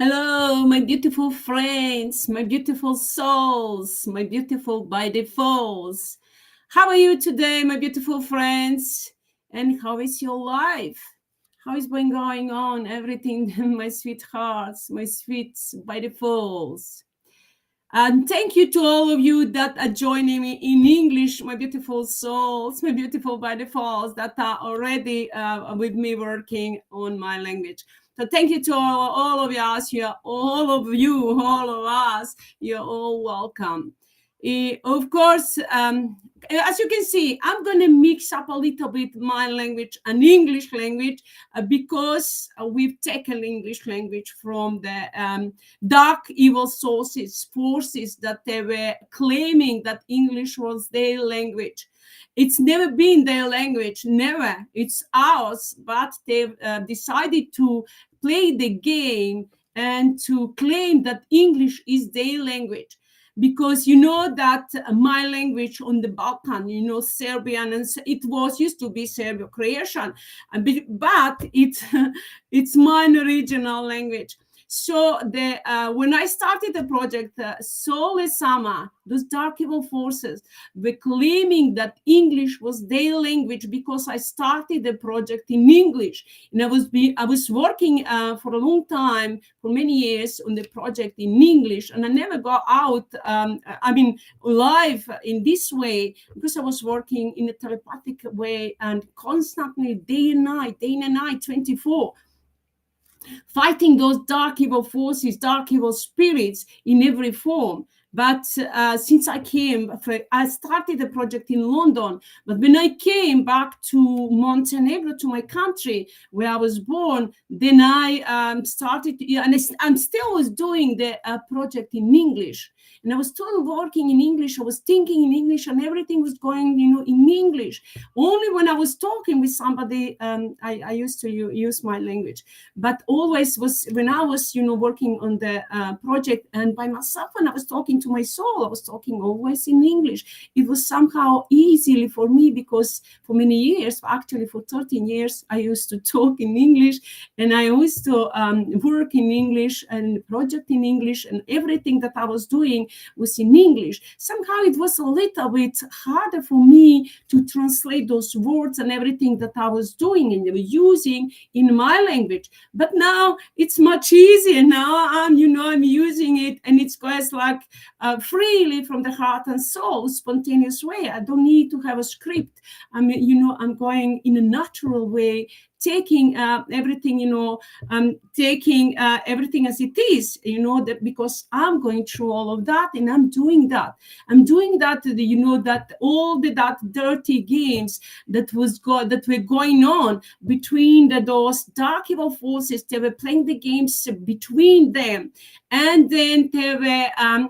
Hello, my beautiful friends, my beautiful souls, my beautiful by defaults. How are you today, my beautiful friends? And how is your life? How is been going on? Everything, my sweethearts, my sweets by defaults. And thank you to all of you that are joining me in English, my beautiful souls, my beautiful by defaults that are already with me working on my language. So thank you to all of us here, all of us. You're all welcome. Of course, as you can see, I'm going to mix up a little bit my language and English language because we've taken English language from the dark evil forces that they were claiming that English was their language. It's never been their language, never. It's ours, but they've decided to play the game and to claim that English is their language. Because you know that my language on the Balkan, Serbian, and it was used to be Serbo-Croatian, but it's mine original language. So when I started the project, Sole Sama, those dark evil forces were claiming that English was their language because I started the project in English, and I was working for a long time, for many years, on the project in English, and I never got out. Live in this way because I was working in a telepathic way and constantly day and night, 24. Fighting those dark evil forces, dark evil spirits in every form. But since I started the project in London, but when I came back to Montenegro, to my country where I was born, then I started, and I'm still was doing the project in English. And I was still working in English, I was thinking in English, and everything was going, in English. Only when I was talking with somebody, I used to use my language. But always was when I was, working on the project and by myself, when I was talking to my soul, I was talking always in English. It was somehow easily for me because for many years, actually for 13 years, I used to talk in English, and I used to work in English and project in English, and everything that I was doing was in English. Somehow it was a little bit harder for me to translate those words and everything that I was doing and using in my language. But now it's much easier. Now I'm using it, and it goes like freely from the heart and soul, spontaneous way. I don't need to have a script. I'm going in a natural way, taking everything, taking everything as it is, that because I'm going through all of that, and I'm doing that, that all that dirty games that were going on between those dark evil forces. They were playing the games between them, and then they were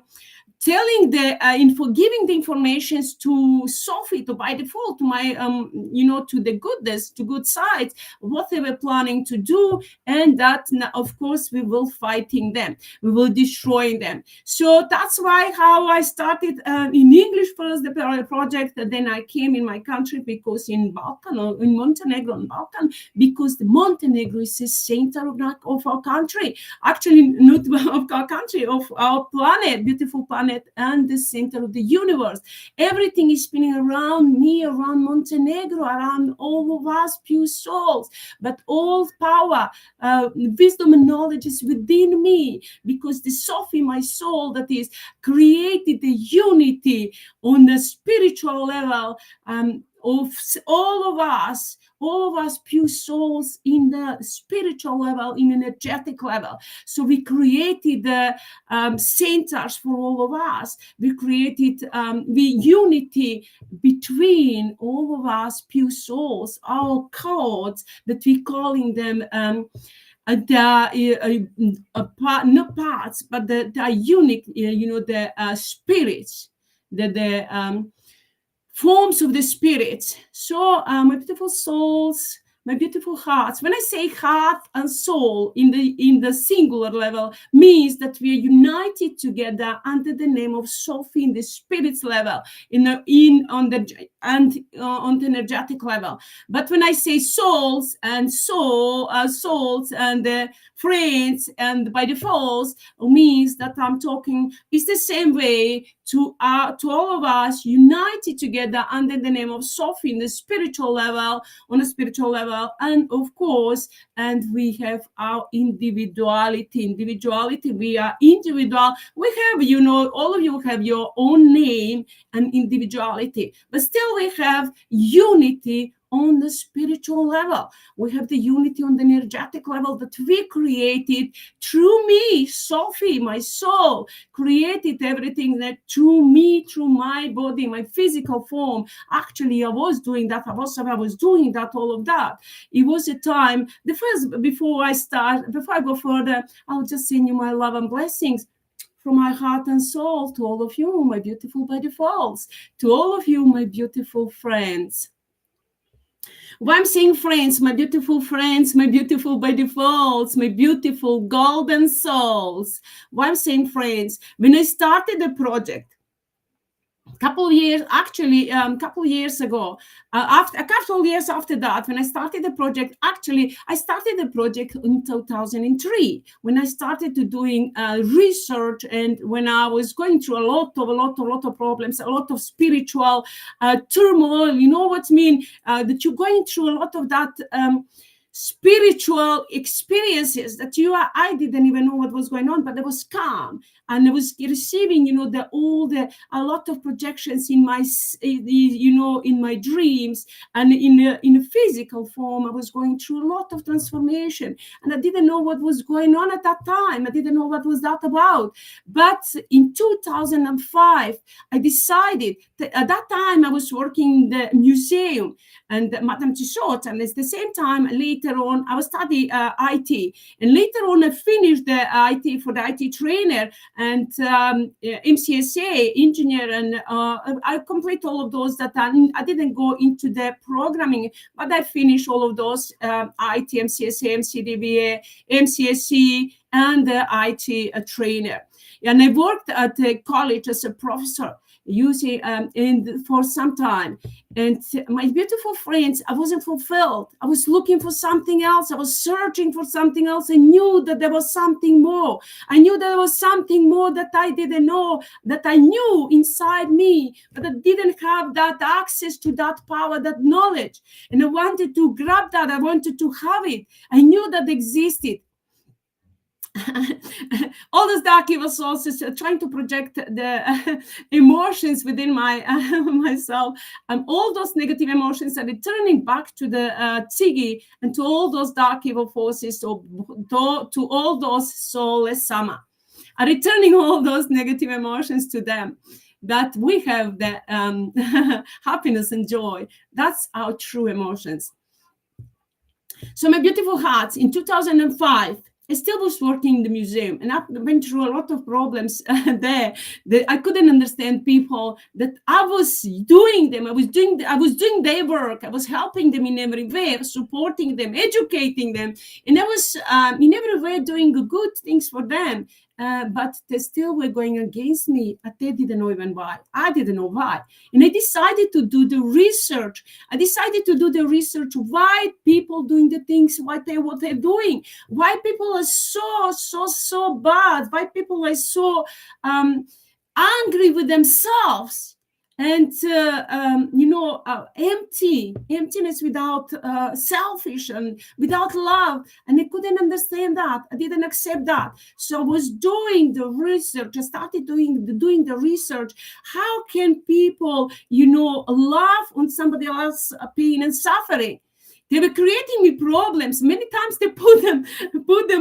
telling giving the informations to Sophie, to by default, to my, to the goodness, to good sides, what they were planning to do, and that, of course, we will fighting them, we will destroying them. So that's why how I started in English first, the project, and then I came in my country because in Balkan, or in Montenegro and Balkan, because the Montenegro is the center of our country, actually not of our country, of our planet, beautiful planet, and the center of the universe. Everything is spinning around me, around Montenegro, around all of us pure souls. But all power, wisdom, and knowledge is within me, because the Sophie, my soul, that is created the unity on the spiritual level of all of us pure souls in the spiritual level, in energetic level. So we created the centers for all of us. We created the unity between all of us pure souls, our codes that we calling them not parts, but the unique, the spirits, the forms of the spirits. So my beautiful souls, my beautiful hearts. When I say heart and soul in the singular level, means that we are united together under the name of Sophie in the spirits level. and on the energetic level. But when I say souls and souls and friends and by default, means that I'm talking is the same way to all of us united together under the name of Sophie in the spiritual level, on a spiritual level, and of course, and we have our individuality. We are individual. We have, all of you have your own name and individuality, but still we have unity on the spiritual level. We have the unity on the energetic level that we created through me, Sophie, my soul, created everything that through me, through my body, my physical form. Actually, I was doing that. I was doing that, all of that. It was a time, before I go further, I'll just send you my love and blessings from my heart and soul to all of you, my beautiful by defaults, to all of you, my beautiful friends. Why I'm saying friends, my beautiful friends, my beautiful by defaults, my beautiful golden souls. Why I'm saying friends, when I started the project, a couple of years ago, a couple of years after that, when I started the project, I started the project in 2003, when I started to doing research, and when I was going through a lot of problems, a lot of spiritual turmoil. You know what I mean? That you're going through a lot of that spiritual experiences that I didn't even know what was going on, but there was calm, and I was receiving, a lot of projections in my, in my dreams, and in a physical form. I was going through a lot of transformation, and I didn't know what was going on at that time. I didn't know what was that about. But in 2005, I decided that at that time I was working in the museum and Madame Tussauds, and at the same time, later on, I was studying IT, and later on I finished the IT for the IT trainer and MCSA engineer, and I complete all of those that I didn't go into the programming, but I finished all of those IT, MCSA, MCDBA, MCSE, and the IT trainer. And I worked at the college as a professor using for some time. And my beautiful friends, I wasn't fulfilled. I was looking for something else. I was searching for something else. I knew that there was something more. I knew there was something more that I didn't know, that I knew inside me, but I didn't have that access to that power, that knowledge. And I wanted to grab that. I wanted to have it. I knew that existed. All those dark evil sources trying to project the emotions within myself, and all those negative emotions are returning back to the Tzigi and to all those dark evil forces, to all those soulless Sama, are returning all those negative emotions to them. That we have the happiness and joy. That's our true emotions. So my beautiful hearts, in 2005, I still was working in the museum, and I went through a lot of problems there. That I couldn't understand people that I was doing them. I was doing their work. I was helping them in every way, supporting them, educating them, and I was in every way doing good things for them. But they still were going against me. They didn't know even why. I didn't know why. And I decided to do the research. Why people doing the things, what they're doing, why people are so bad, why people are so angry with themselves, and emptiness without selfish and without love. And I couldn't understand that. I didn't accept that. So I was doing the research. I started doing the research. How can people laugh on somebody else's pain and suffering? They were creating me problems. Many times they put them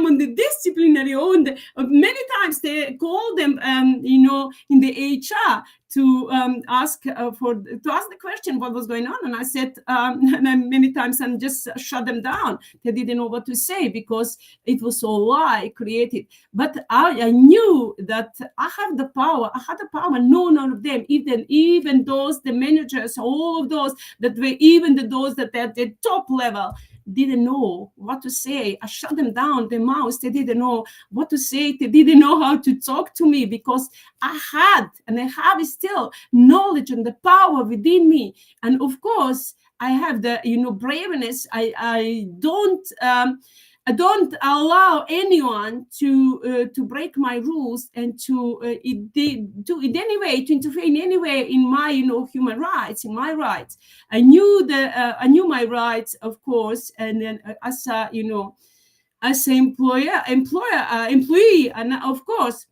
on the disciplinary own. Many times they call them, in the HR to ask the question what was going on. And I said, and then many times I just shut them down. They didn't know what to say because it was so lie created. But I knew that I have the power. I had the power. None of them, even those, the managers, all of those that were even those that at the top level, didn't know what to say. I shut them down, their mouths. They didn't know what to say. They didn't know how to talk to me, because I had, and I have still, knowledge and the power within me. And of course, I have the, braveness. I don't allow anyone to break my rules and to in any way, to interfere in any way in my human rights, in my rights. I knew my rights, of course, and then as a as an employee, and of course.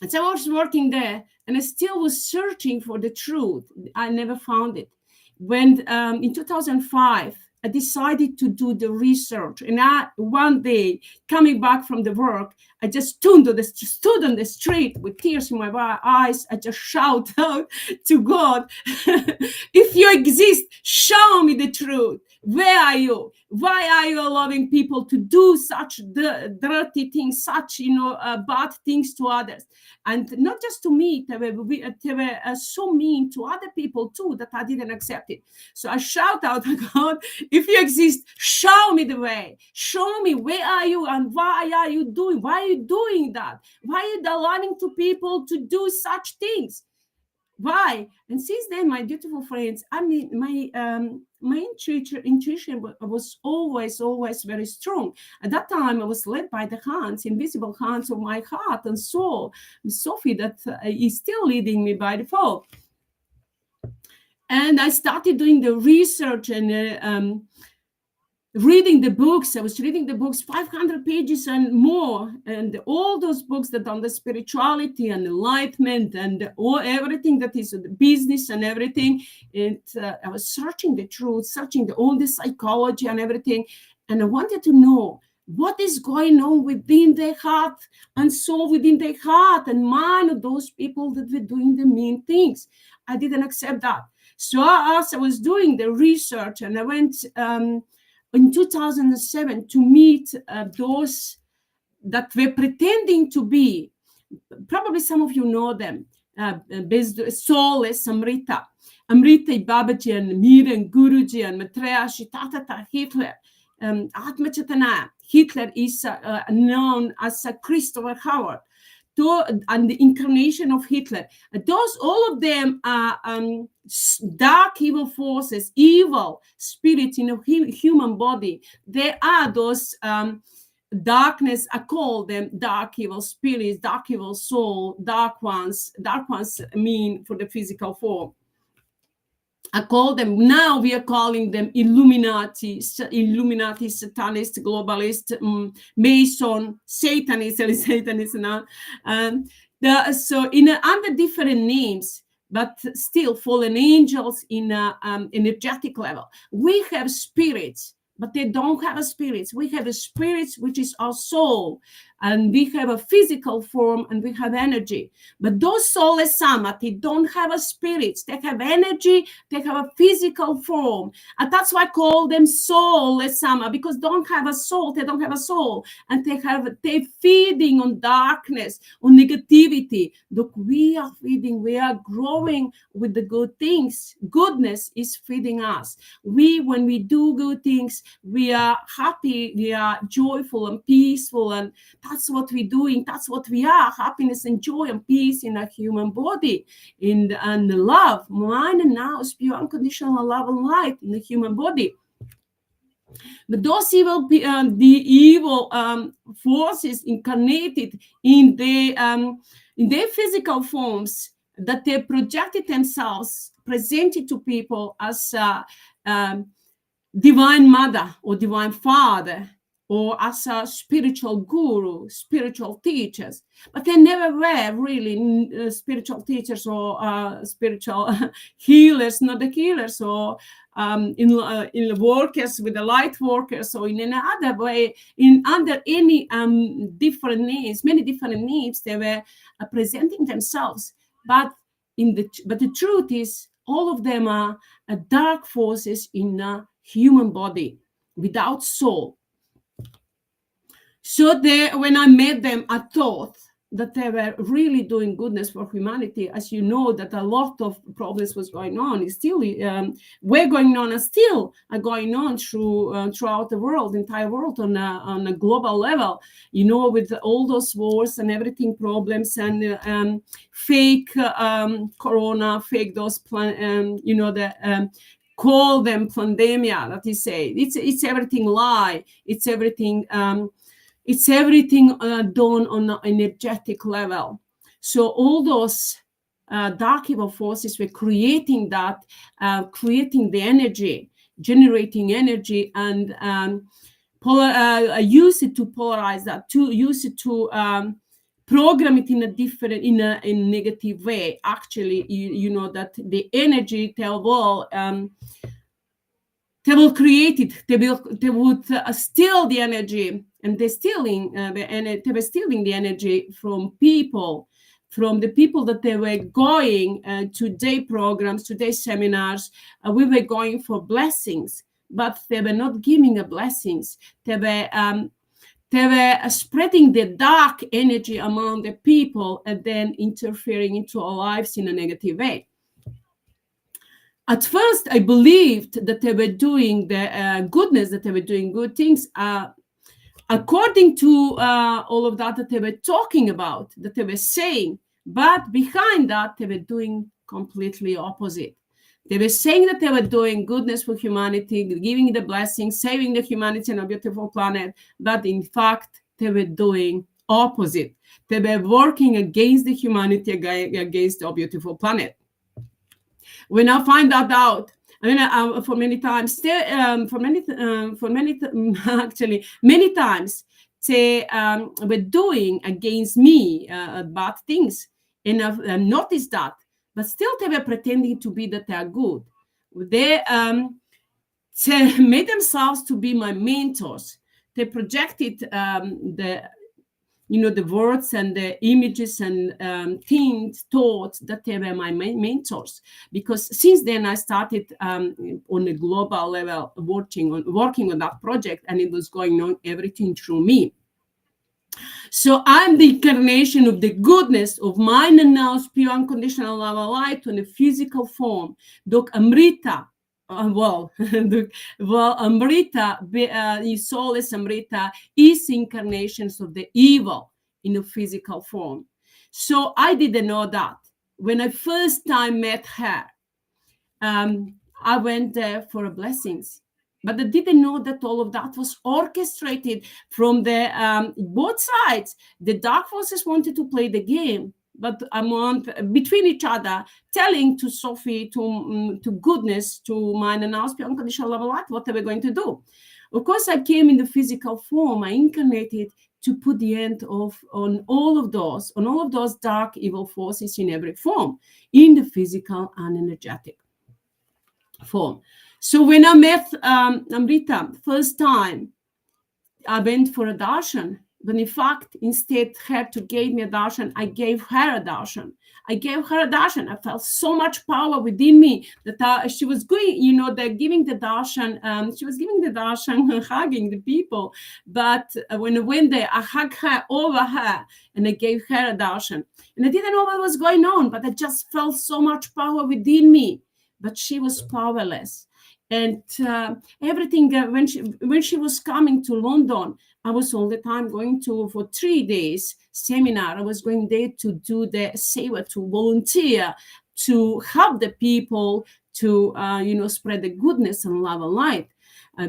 And so I was working there, and I still was searching for the truth. I never found it. When in 2005, I decided to do the research, and one day, coming back from the work, I just stood on the street with tears in my eyes. I just shout out to God, if you exist, show me the truth. Where are you? Why are you allowing people to do such dirty things, such bad things to others? And not just to me, they were so mean to other people too, that I didn't accept it. So I shout out to God, if you exist, show me the way. Show me, where are you, and why are you doing that? Why are you allowing to people to do such things? Why? And since then, my beautiful friends, I mean, my intuition was always very strong. At that time, I was led by the hands, invisible hands of my heart and soul, Sophie, that is still leading me by default. And I started doing the research and reading the books. I was reading the books, 500 pages and more, and all those books that on the spirituality and enlightenment and everything that is the business and everything. And I was searching the truth, searching all the psychology and everything, and I wanted to know what is going on within their heart and soul, within their heart and mind of those people that were doing the mean things. I didn't accept that. So as I was doing the research, and I went in 2007 to meet those that were pretending to be, probably some of you know them, Soulless Amrita Babaji, and Miran Guruji, and Maitreya Tata Hitler, Atma Chaitanya. Hitler is known as Christopher Howard, and the incarnation of Hitler. All of them are dark evil forces, evil spirits in a human body. They are those darkness. I call them dark evil spirits, dark evil soul, dark ones. Dark ones mean for the physical form. I call them, now we are calling them Illuminati, Satanist, globalist, Mason, Satanist now. So under different names, but still fallen angels in energetic level. We have spirits, but they don't have a spirits. We have a spirits, which is our soul, and we have a physical form, and we have energy. But those soulless samati don't have a spirits. They have energy. They have a physical form, and that's why I call them soulless sama, because don't have a soul. They don't have a soul, and they're feeding on darkness, on negativity. Look, we are feeding. We are growing with the good things. Goodness is feeding us. When we do good things, we are happy. We are joyful and peaceful, and that's what we're doing. That's what we are: happiness and joy and peace in a human body, and love, mind and now is pure unconditional love and light in the human body. But those the evil forces incarnated in their physical forms, that they projected themselves, presented to people as divine mother or divine father, or as a spiritual guru, spiritual teachers, but they never were really spiritual teachers or spiritual healers, not the healers, or in the workers with the light workers, or in another way, under any different names, many different names, they were presenting themselves. But the truth is, all of them are dark forces in a human body without soul. So when I met them, I thought that they were really doing goodness for humanity. As you know, that a lot of problems was going on, is still were going on, and still are going on throughout the world, entire world, on a global level. You know, with all those wars and everything, problems, and fake corona, fake those call them pandemia, that is say. It's everything lie. It's everything done on an energetic level. So all those dark evil forces were creating that, creating the energy, generating energy, and use it to polarize that, to use it to program it in a negative way. Actually, you know that the energy they will create it. They would steal the energy, and they're stealing they were stealing the energy from people, from the people that they were going to their programs, to their seminars. We were going for blessings, but they were not giving blessings. They were spreading the dark energy among the people, and then interfering into our lives in a negative way. At first, I believed that they were doing the goodness, that they were doing good things, according to all of that they were talking about, that they were saying. But behind that, they were doing completely opposite. They were saying that they were doing goodness for humanity, giving the blessings, saving the humanity on a beautiful planet. But in fact, they were doing opposite. They were working against the humanity, against our beautiful planet. When I find that out, I mean, for many times, actually, many times, they were doing against me bad things, and I've noticed that. But still, they were pretending to be that they are good. They made themselves to be my mentors. They projected the words and the images and things, thoughts, that they were my mentors. Because since then, I started on a global level working on that project, and it was going on everything through me. So I'm the incarnation of the goodness of mine and now pure unconditional love and light on a physical form. Dok Amrita, Amrita, soulless Amrita, is incarnations of the evil in a physical form. So I didn't know that. When I first time met her, I went there for blessings. But I didn't know that all of that was orchestrated from the both sides. The dark forces wanted to play the game, but between each other, telling to Sophie, to goodness, to mine and ours, unconditional love, what they were going to do. Of course, I came in the physical form. I incarnated to put the end on all of those dark evil forces in every form, in the physical and energetic form. So when I met Amrita first time, I went for a darshan. But in fact, instead her to give me a darshan, I gave her a darshan. I felt so much power within me that she was going, they're giving the darshan. She was giving the darshan, hugging the people. But when I went there, I hugged her over her, and I gave her a darshan. And I didn't know what was going on, but I just felt so much power within me. But she was powerless. And everything, when she was coming to London, I was all the time going for 3 days seminar. I was going there to do the seva, to volunteer, to help the people, to spread the goodness and love and light.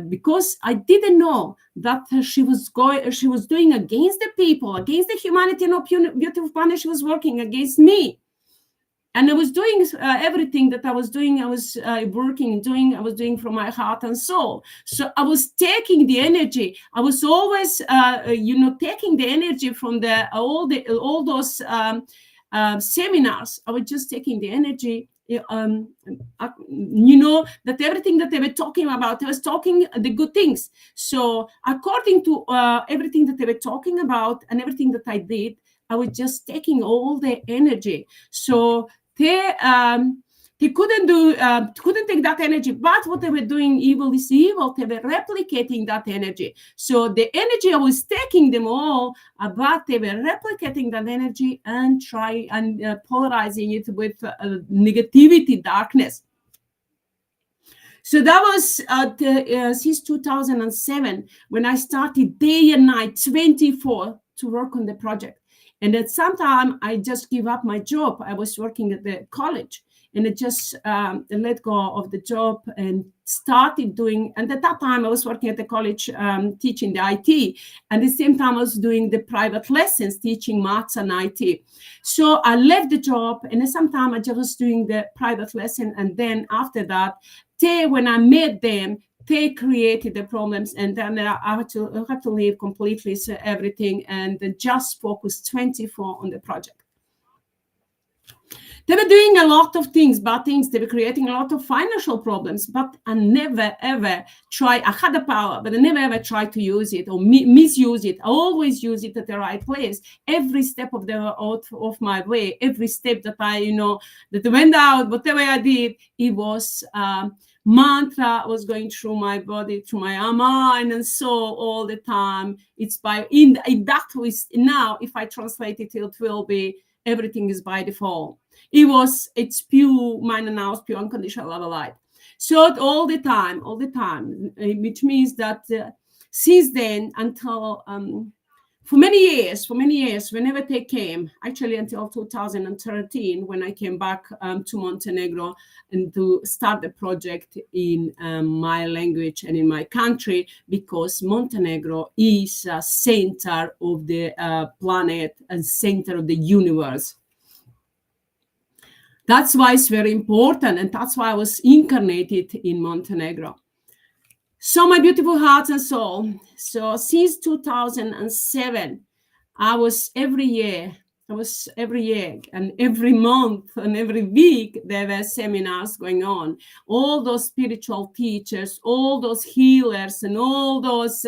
Because I didn't know that she was doing against the people, against the humanity and beautiful planet. She was working against me. And I was doing everything that I was doing. I was I was doing from my heart and soul. So I was taking the energy. I was always, taking the energy from all those seminars. I was just taking the energy. That everything that they were talking about, I was talking the good things. So according to everything that they were talking about and everything that I did, I was just taking all the energy. So they They couldn't take that energy. But what they were doing, evil is evil. They were replicating that energy. So the energy was taking them all, but they were replicating that energy and polarizing it with negativity, darkness. So that was since 2007 when I started day and night, 24, to work on the project. And at some time, I just gave up my job. I was working at the college, and I just let go of the job and started doing. And at that time, I was working at the college teaching the IT. And at the same time, I was doing the private lessons, teaching maths and IT. So I left the job, and at some time, I just was doing the private lesson. And then after that, when I met them, they created the problems, and then I had to leave completely, so everything, and just focus 24 on the project. They were doing a lot of things, bad things. They were creating a lot of financial problems, but I never, ever tried. I had the power, but I never, ever tried to use it or misuse it. I always use it at the right place. Every step of my way, every step that that went out, whatever I did, it was mantra was going through my body, through my mind and soul all the time. It's in that way. Now, if I translate it, it will be everything is by default. It's pure mind and now it's pure unconditional love of light. So all the time, which means that since then until for many years, whenever they came, actually until 2013, when I came back to Montenegro and to start the project in my language and in my country, because Montenegro is a center of the planet and center of the universe. That's why it's very important, and that's why I was incarnated in Montenegro. So my beautiful heart and soul. So since 2007, I was every year and every month and every week, there were seminars going on. All those spiritual teachers, all those healers, and all those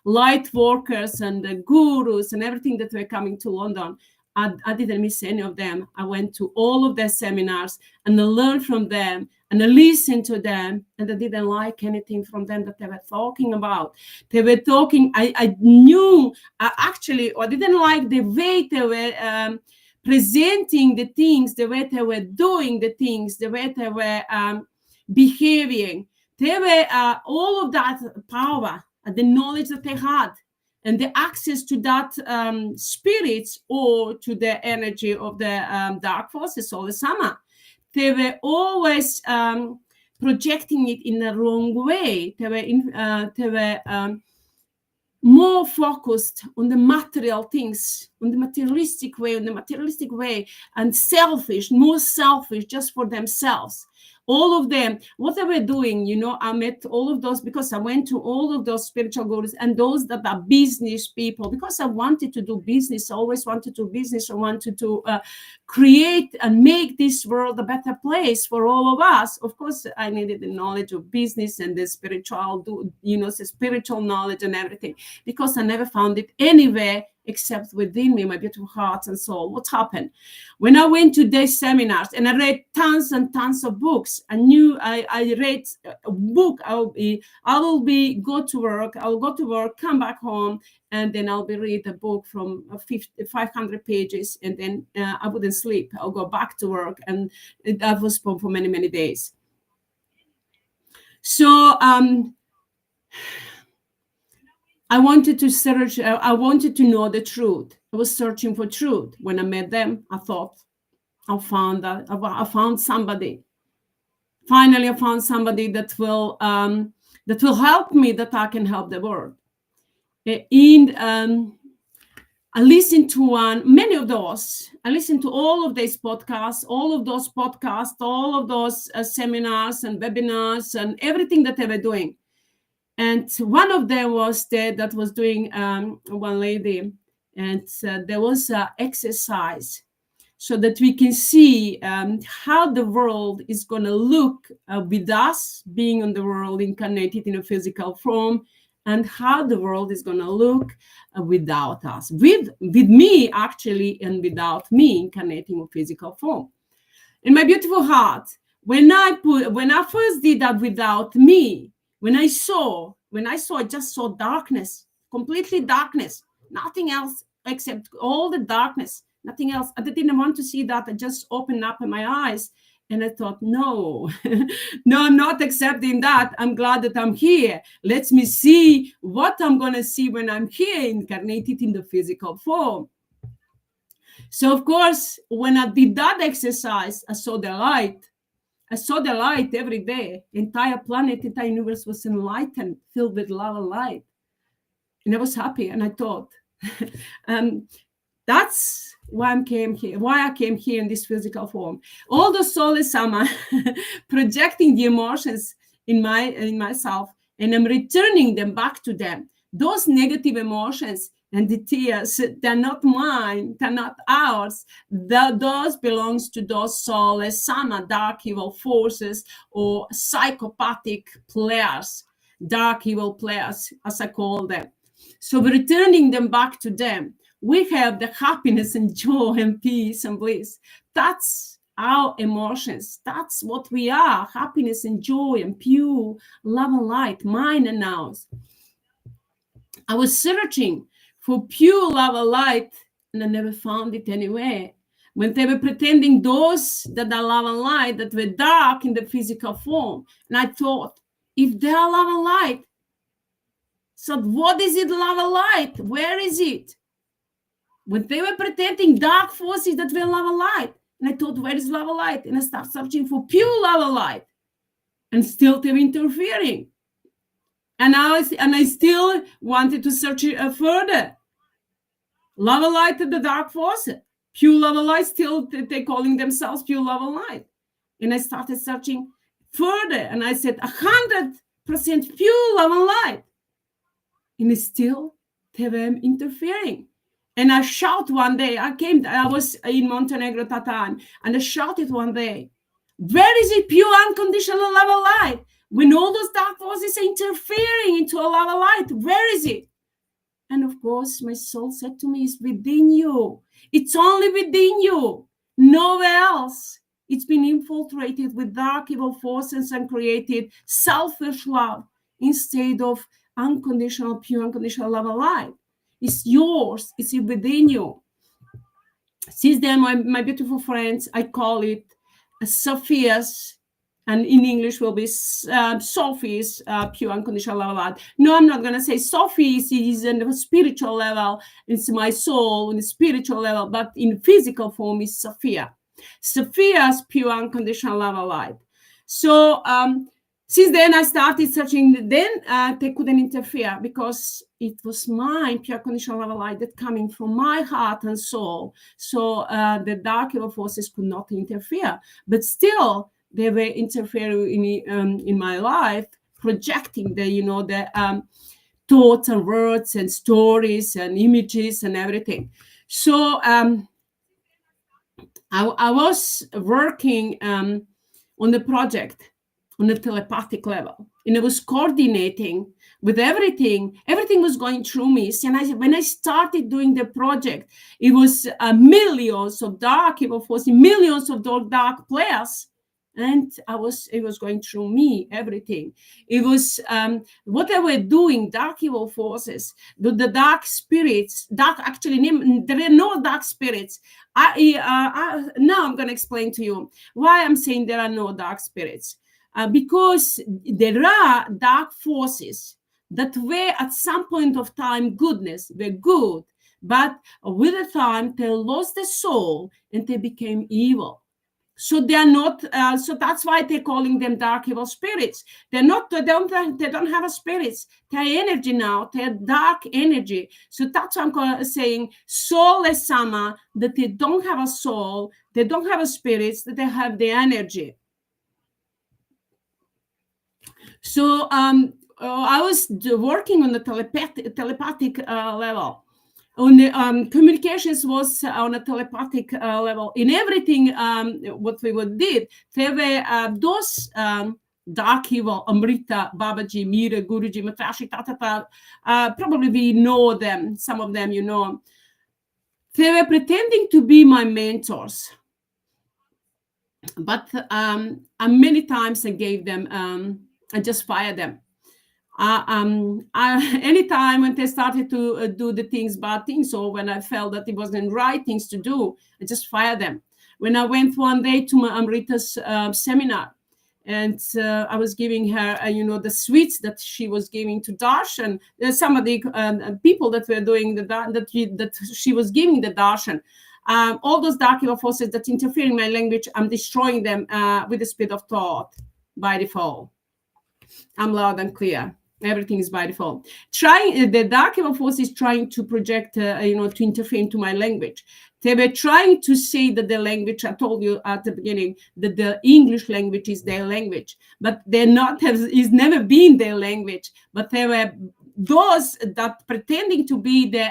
light workers and the gurus and everything that were coming to London. I didn't miss any of them. I went to all of their seminars and I learned from them and I listened to them, and I didn't like anything from them that they were talking about. They were talking, I knew, I didn't like the way they were presenting the things, the way they were doing the things, the way they were behaving. They were all of that power, the knowledge that they had, and the access to that spirits or to the energy of the dark forces or the Sama. They were always projecting it in the wrong way. They were more focused on the material things, on the materialistic way, and more selfish just for themselves. All of them, what they were doing, I met all of those because I went to all of those spiritual gurus and those that are business people, because I wanted to do business. I always wanted to do business. I wanted to create and make this world a better place for all of us. Of course, I needed the knowledge of business and the spiritual, the spiritual knowledge and everything, because I never found it anywhere except within me, my beautiful heart and soul. What happened? When I went to these seminars and I read tons and tons of books, I knew I read a book. I'll go to work, come back home, and then I'll be read a book from 500 pages, and then I wouldn't sleep. I'll go back to work, and that was for many, many days. So I wanted to search. I wanted to know the truth. I was searching for truth. When I met them, I thought, I found somebody. Finally, I found somebody that will help me, that I can help the world. I listened to many of those. I listened to all of these podcasts, all of those seminars and webinars and everything that they were doing. And one of them was that was doing one lady, and there was an exercise so that we can see how the world is going to look with us being on the world incarnated in a physical form, and how the world is going to look without us, with me actually, and without me incarnating a physical form. In my beautiful heart, When I first did that without me, when I I just saw darkness, completely darkness, nothing else except all the darkness, nothing else. I didn't want to see that. I just opened up my eyes and I thought, no, no, I'm not accepting that. I'm glad that I'm here. Let me see what I'm going to see when I'm here, incarnated in the physical form. So, of course, when I did that exercise, I saw the light. I saw the light every day. Entire planet, entire universe was enlightened, filled with love and light. And I was happy. And I thought, that's why I came here in this physical form. All the soul is sama, projecting the emotions in myself, and I'm returning them back to them. Those negative emotions and the tears, they're not mine, they're not ours. Those belongs to those soulless sama, dark evil forces, or psychopathic players, dark evil players, as I call them. So we're returning them back to them. We have the happiness and joy and peace and bliss. That's our emotions. That's what we are, happiness and joy and pure love and light, mine and ours. I was searching for pure love and light, and I never found it anywhere. When they were pretending those that are love and light, that were dark in the physical form. And I thought, if they are love and light, so what is it, love and light? Where is it? When they were pretending dark forces that were love and light. And I thought, where is love and light? And I started searching for pure love and light. And still they were interfering. And I still wanted to search further. Love and light and the dark force. Pure love and light, still they're calling themselves pure love and light. And I started searching further. And I said, 100% pure love and light. And still they were interfering. And I shouted one day, I was in Montenegro at that time, and I shouted one day, where is it pure unconditional love and light? When all those dark forces are interfering into a love and light, where is it? And of course, my soul said to me, it's within you. It's only within you, nowhere else. It's been infiltrated with dark evil forces and created selfish love instead of unconditional, pure unconditional love and light. It's yours. It's within you. Since then, my beautiful friends, I call it Sophia's, and in English will be Sophie's pure unconditional love and light. No, I'm not going to say Sophie's is in the spiritual level. It's my soul in the spiritual level, but in physical form is Sophia. Sophia's pure unconditional love and light. So since then, I started searching. Then they couldn't interfere because it was my pure conditional love and light that coming from my heart and soul. So the dark evil forces could not interfere. But still, they were interfering in my life, projecting the thoughts and words and stories and images and everything. So I was working on the project on a telepathic level, and I was coordinating with everything. Everything was going through me. And when I started doing the project, it was millions of dark evil forces, millions of dark players, and it was going through me. Everything. It was what they were doing. Dark evil forces, the dark spirits. Actually, there are no dark spirits. Now I'm going to explain to you why I'm saying there are no dark spirits. Because there are dark forces that were at some point of time goodness, were good, but with the time they lost the soul and they became evil. So they are not. So that's why they're calling them dark evil spirits. They're not. They don't have a spirits. They're energy now. They're dark energy. So that's why I'm saying soulless sama, that they don't have a soul. They don't have a spirits. That they have the energy. So I was working on the telepathic level. On the communications was on a telepathic level. In everything, what we did, there were those dark evil, Amrita, Babaji, Mira, Guruji, Matashi, Tatata. Probably we know them. Some of them, you know. They were pretending to be my mentors. But many times I gave them, I just fired them. Anytime when they started to do the things, bad things, or when I felt that it wasn't right things to do, I just fired them. When I went one day to my Amrita's seminar, and I was giving her, the sweets that she was giving to darshan. Some of the people that were doing that she was giving the darshan. All those dark evil forces that interfere in my language, I'm destroying them with the speed of thought by default. I'm loud and clear. Everything is by default. The dark evil force is trying to project, to interfere into my language. They were trying to say that the language, I told you at the beginning, that the English language is their language, but they're not, it's never been their language. But there were those that pretending to be the,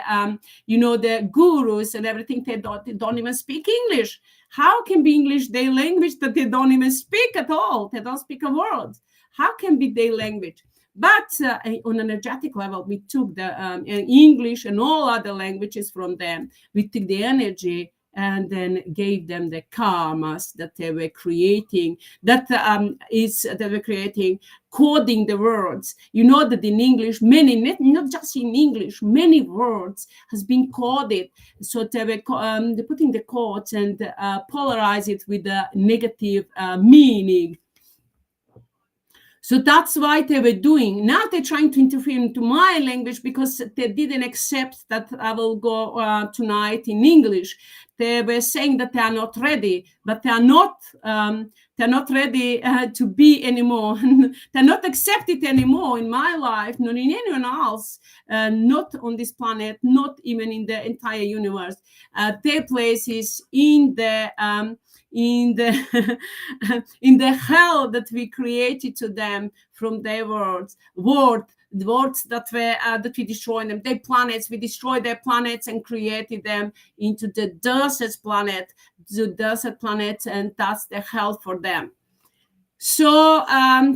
the gurus and everything, they don't even speak English. How can be English their language that they don't even speak at all? They don't speak a word. How can be their language? But on an energetic level, we took the English and all other languages from them. We took the energy and then gave them the karmas that they were creating. They were creating, coding the words. You know that in English, many, not just in English, many words has been coded. So they were putting the codes and polarize it with a negative meaning. So that's why they were doing. Now they're trying to interfere into my language because they didn't accept that I will go tonight in English. They were saying that they are not ready, but they are not ready to be anymore. They're not accepted anymore in my life, not in anyone else, not on this planet, not even in the entire universe. Their place is in the in the hell that we created to them from their words that were that we destroyed them. Their planets, we destroyed their planets and created them into the desert planet, and that's the hell for them. So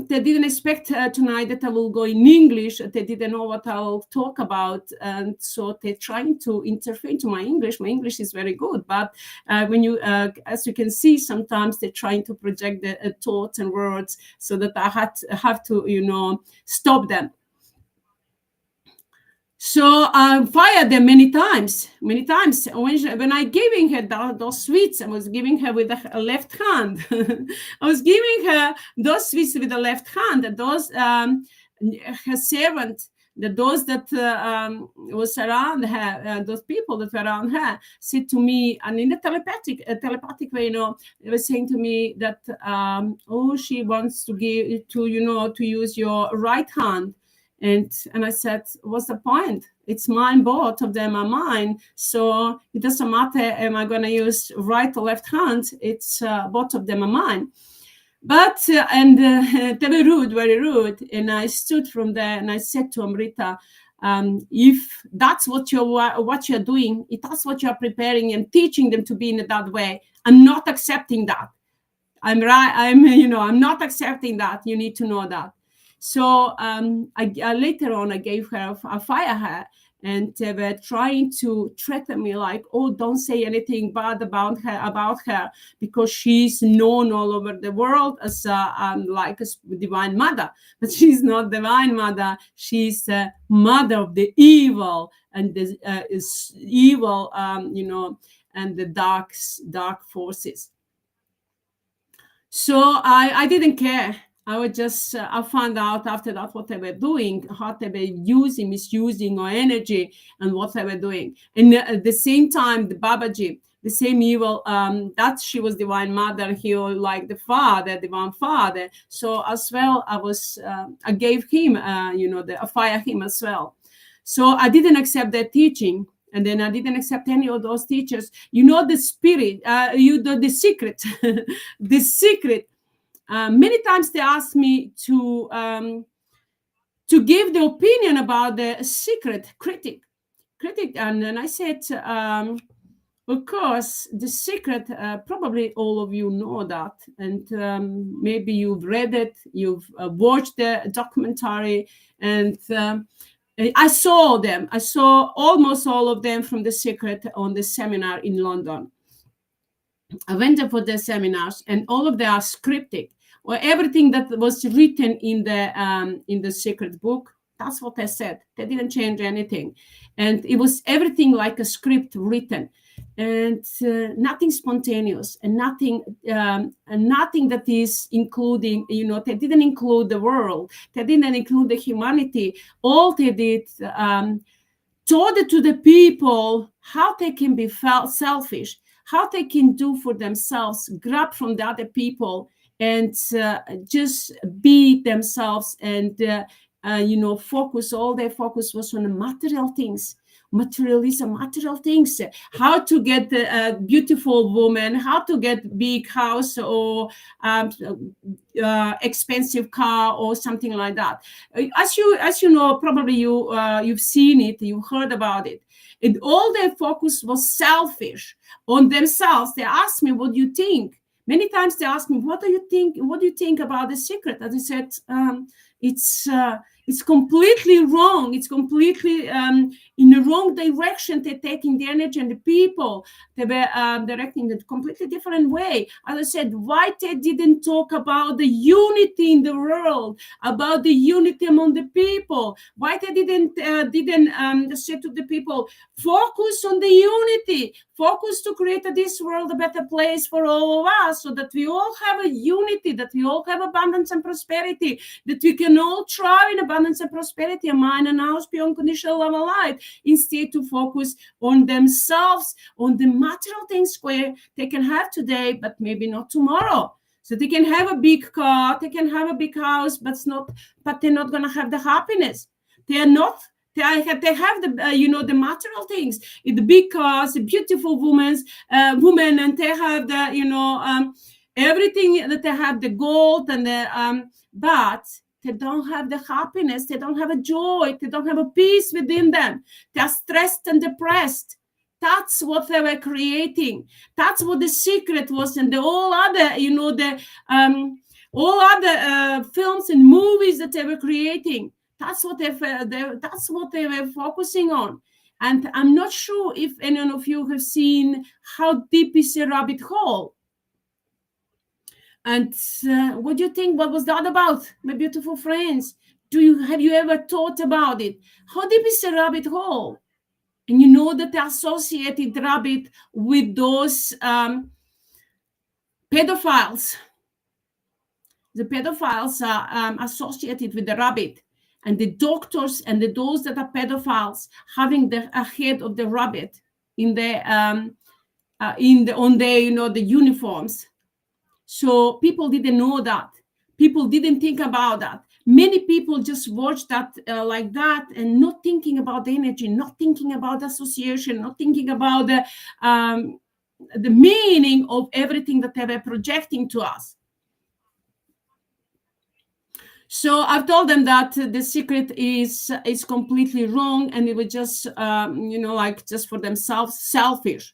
they didn't expect tonight that I will go in English. They didn't know what I'll talk about. And so they're trying to interfere into my English. My English is very good. But when you, as you can see, sometimes they're trying to project the thoughts and words so that I have to, stop them. So I fired them many times. When I giving her those sweets, I was giving her with the left hand. I was giving her those sweets with the left hand. And those her servant, those that was around her, those people that were around her, said to me, and in a telepathic way, they were saying to me that she wants to use your right hand. And I said, what's the point? It's mine, both of them are mine. So it doesn't matter, am I going to use right or left hand? It's both of them are mine. But, they were rude, very rude. And I stood from there and I said to Amrita, if that's what you're doing, if that's what you're preparing and teaching them to be in that way, I'm not accepting that. I'm not accepting that. You need to know that. So I later on, I gave her, I fired her, and they were trying to threaten me like, oh, don't say anything bad about her, because she's known all over the world as like a divine mother. But she's not divine mother. She's a mother of the evil, and the is evil, and the dark forces. So I didn't care. I would just, I found out after that what they were doing, how they were misusing our energy and what they were doing. And at the same time, the Babaji, the same evil, that she was divine mother, he was like the father, divine father. So as well, I gave him, I fired him as well. So I didn't accept their teaching. And then I didn't accept any of those teachers. The spirit, the secret, the secret. Many times they asked me to give the opinion about the secret critic, and then I said, of course, the secret. Probably all of you know that, and maybe you've read it, you've watched the documentary, and I saw them. I saw almost all of them from the secret on the seminar in London. I went there for the seminars, and all of them are scripted, or everything that was written in the secret book. That's what I said. They didn't change anything, and it was everything like a script written, and nothing spontaneous, and nothing that is including. They didn't include the world. They didn't include the humanity. All they did. Told it to the people how they can be felt selfish, how they can do for themselves, grab from the other people, and just be themselves, and focus. All their focus was on the material things, materialism, material things. How to get a beautiful woman, how to get big house, or expensive car, or something like that. As you know, probably you've seen it, you heard about it, and all their focus was selfish on themselves. They asked me, what do you think? Many times they ask me, what do you think about The Secret? And I said, it's completely wrong. It's completely in the wrong direction. They're taking the energy, and the people, they were directing it a completely different way. As I said, why they didn't talk about the unity in the world, about the unity among the people? Why they didn't say to the people, focus on the unity, focus to create this world a better place for all of us, so that we all have a unity, that we all have abundance and prosperity, that we can all thrive in abundance and prosperity, a mind and house, be unconditional love and light, instead to focus on themselves, on the material things where they can have today, but maybe not tomorrow. So they can have a big car, they can have a big house, but they're not going to have the happiness. They are not. They have the the material things, the big cars, the beautiful women, and they have the everything, that they have the gold and the but they don't have the happiness. They don't have a joy. They don't have a peace within them. They are stressed and depressed. That's what they were creating. That's what The Secret was, and all other all other films and movies that they were creating. That's what they were focusing on. And I'm not sure if any of you have seen How Deep is a Rabbit Hole. And what do you think? What was that about, my beautiful friends? Have you ever thought about it? How deep is a rabbit hole? And you know that they associated rabbit with those pedophiles. The pedophiles are associated with the rabbit. And the doctors and those that are pedophiles having the head of the rabbit in their on their the uniforms. So people didn't know that. People didn't think about that. Many people just watch that like that, and not thinking about the energy, not thinking about the association, not thinking about the meaning of everything that they were projecting to us. So I've told them that The Secret is completely wrong, and it was just just for themselves, selfish.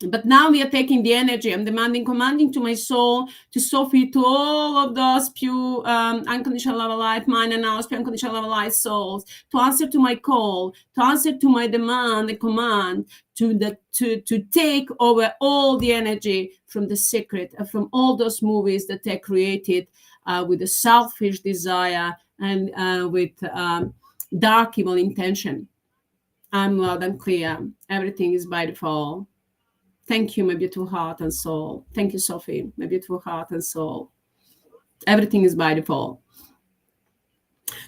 But now we are taking the energy. I'm commanding to my soul, to Sophie, to all of those pure unconditional love life, mine and ours, pure unconditional love life souls, to answer to my call, to answer to my demand, the command, to take over all the energy from The Secret, from all those movies that they created with a selfish desire and with dark evil intention. I'm loud and clear. Everything is by default. Thank you, my beautiful heart and soul. Thank you, Sophie, my beautiful heart and soul. Everything is by default.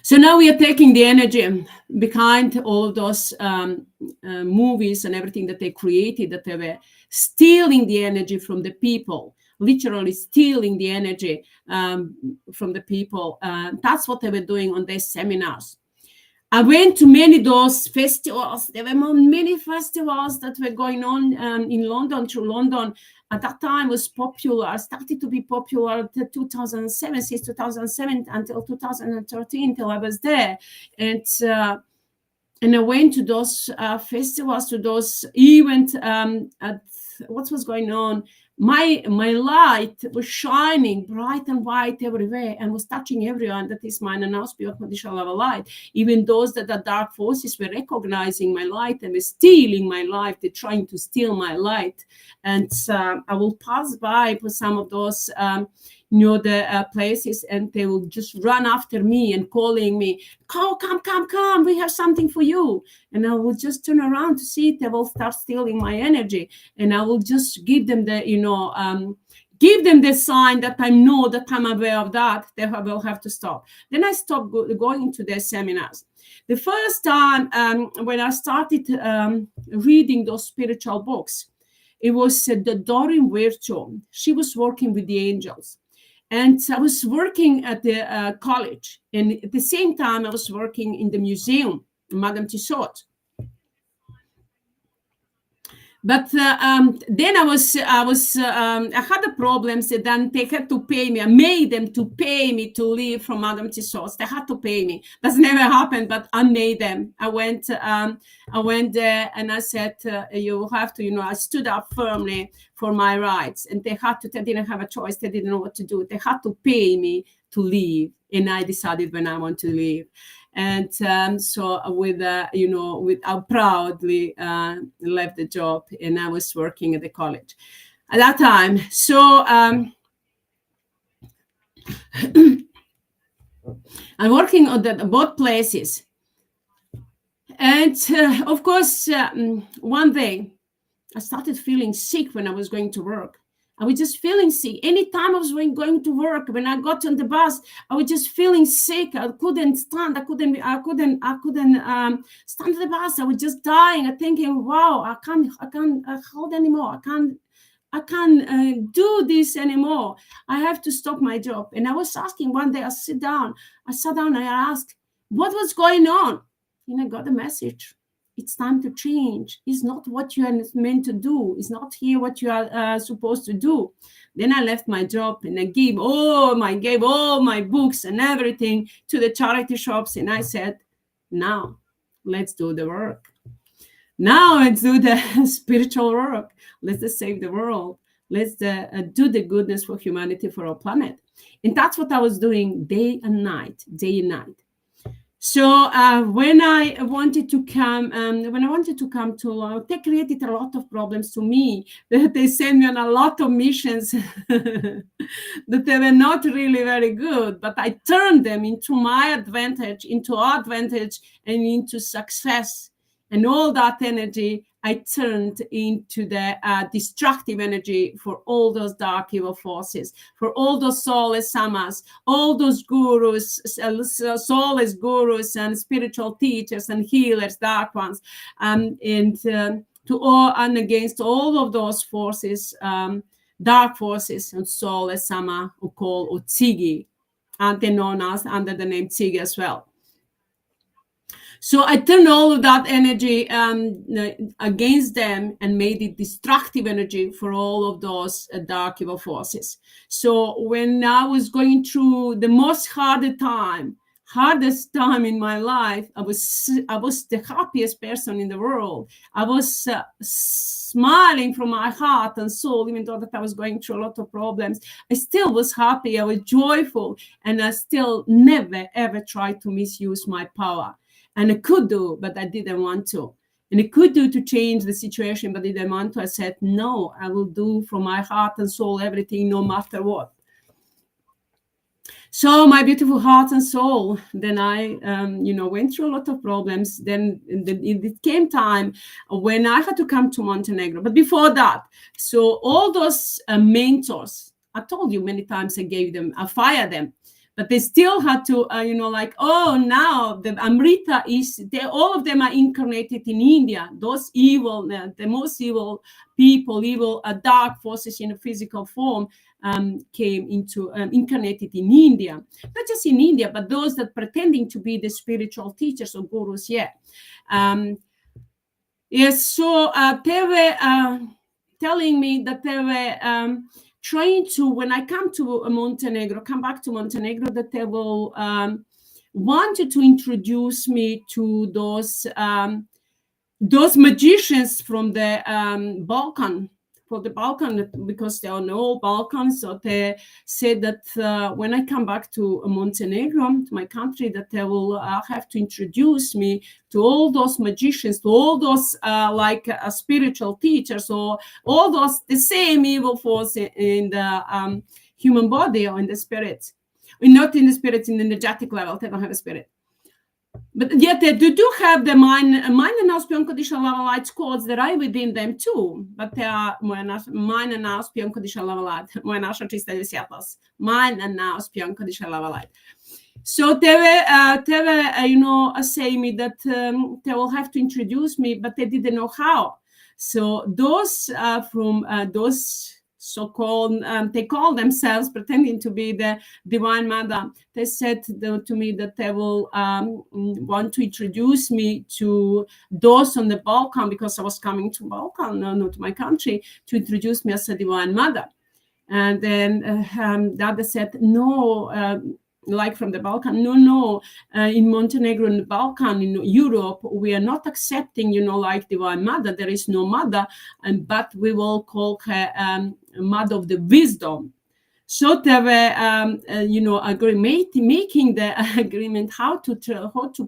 So now we are taking the energy behind all of those movies and everything that they created, that they were stealing the energy from the people, literally stealing the energy from the people. That's what they were doing on their seminars. I went to many those festivals. There were many festivals that were going on in London, through London. At that time was popular, started to be popular 2007, since 2007 until 2013, till I was there. And I went to those festivals, to those events at what was going on my light was shining bright and white everywhere and was touching everyone. That is mine announced beyond conditional love light. Even those that are dark forces were recognizing my light and were stealing my light. They're trying to steal my light. And I will pass by for some of those the places, and they will just run after me and calling me, come, we have something for you. And I will just turn around to see it. They will start stealing my energy, and I will just give them the give them the sign that I know that I'm aware of that. They will have to stop. Then I stopped going to their seminars. The first time when I started reading those spiritual books, it was the Doreen Virtue. She was working with the angels. And I was working at the college. And at the same time, I was working in the museum, Madame Tussauds. But then I had the problems, and then they had to pay me. I made them to pay me to leave from Madame Tussauds. They had to pay me. That's never happened, but I made them. I went there and I said, you have to, I stood up firmly for my rights, and they didn't have a choice. They didn't know what to do. They had to pay me to leave, and I decided when I want to leave. And so I proudly left the job, and I was working at the college at that time. So I'm working on both places. And of course, one day I started feeling sick when I was going to work. I was just feeling sick. Anytime I was going to work, when I got on the bus, I was just feeling sick. I couldn't stand. I couldn't stand the bus. I was just dying. I'm thinking, wow, I can't hold anymore. I can't do this anymore. I have to stop my job. And I was asking one day, I sat down and I asked, what was going on? And I got a message. It's time to change. It's not what you are meant to do. It's not here what you are supposed to do. Then I left my job, and I gave all my books and everything to the charity shops. And I said, now let's do the work. Now let's do the spiritual work. Let's just save the world. Let's do the goodness for humanity, for our planet. And that's what I was doing day and night. So when I wanted to come to, they created a lot of problems to me. They sent me on a lot of missions that they were not really very good, but I turned them into my advantage, into our advantage, and into success. And all that energy I turned into the destructive energy for all those dark evil forces, for all those soulless samas, all those gurus, soulless gurus and spiritual teachers and healers, dark ones, and against all of those forces, dark forces and soulless sama, who call Otsigi, and they're known as under the name Tsigi as well. So I turned all of that energy against them and made it destructive energy for all of those dark evil forces. So when I was going through the most hardest time in my life, I was the happiest person in the world. I was smiling from my heart and soul, even though that I was going through a lot of problems. I still was happy. I was joyful, and I still never ever tried to misuse my power. And I could do, but I didn't want to. And I could do to change the situation, but I didn't want to. I said, no, I will do from my heart and soul everything, no matter what. So my beautiful heart and soul, then I, went through a lot of problems. Then it came time when I had to come to Montenegro. But before that, so all those mentors, I told you many times I fired them. But they still had to, now the Amrita all of them are incarnated in India. Those evil, the most evil people, dark forces in a physical form came into, incarnated in India. Not just in India, but those that pretending to be the spiritual teachers or gurus, yeah. Yes, so they were telling me that they were trying to, when I come back to Montenegro, that they will wanted to introduce me to those magicians from the Balkan, for the Balkan, because they are no Balkans. So they said that when I come back to Montenegro, to my country, that they will have to introduce me to all those magicians, to all those spiritual teachers, or all those the same evil force in the human body or in the spirit. Not in the spirit, in the energetic level. They don't have a spirit. But yet they do have the mind and unconditional love light codes that are within them too. But they are mind and unconditional love light. Moja naša čista svjetlost. Mind and unconditional love light. So they were, saying me that they will have to introduce me, but they didn't know how. So those from those so-called, they call themselves pretending to be the Divine Mother. They said to me that they will want to introduce me to those on the Balkan, because I was coming to Balkan, not to my country, to introduce me as a Divine Mother. And then the other said, no, like from the Balkan, no, in Montenegro and the Balkan, in Europe, we are not accepting, like Divine Mother. There is no mother, but we will call her Mother of the Wisdom. So they were, making the agreement how to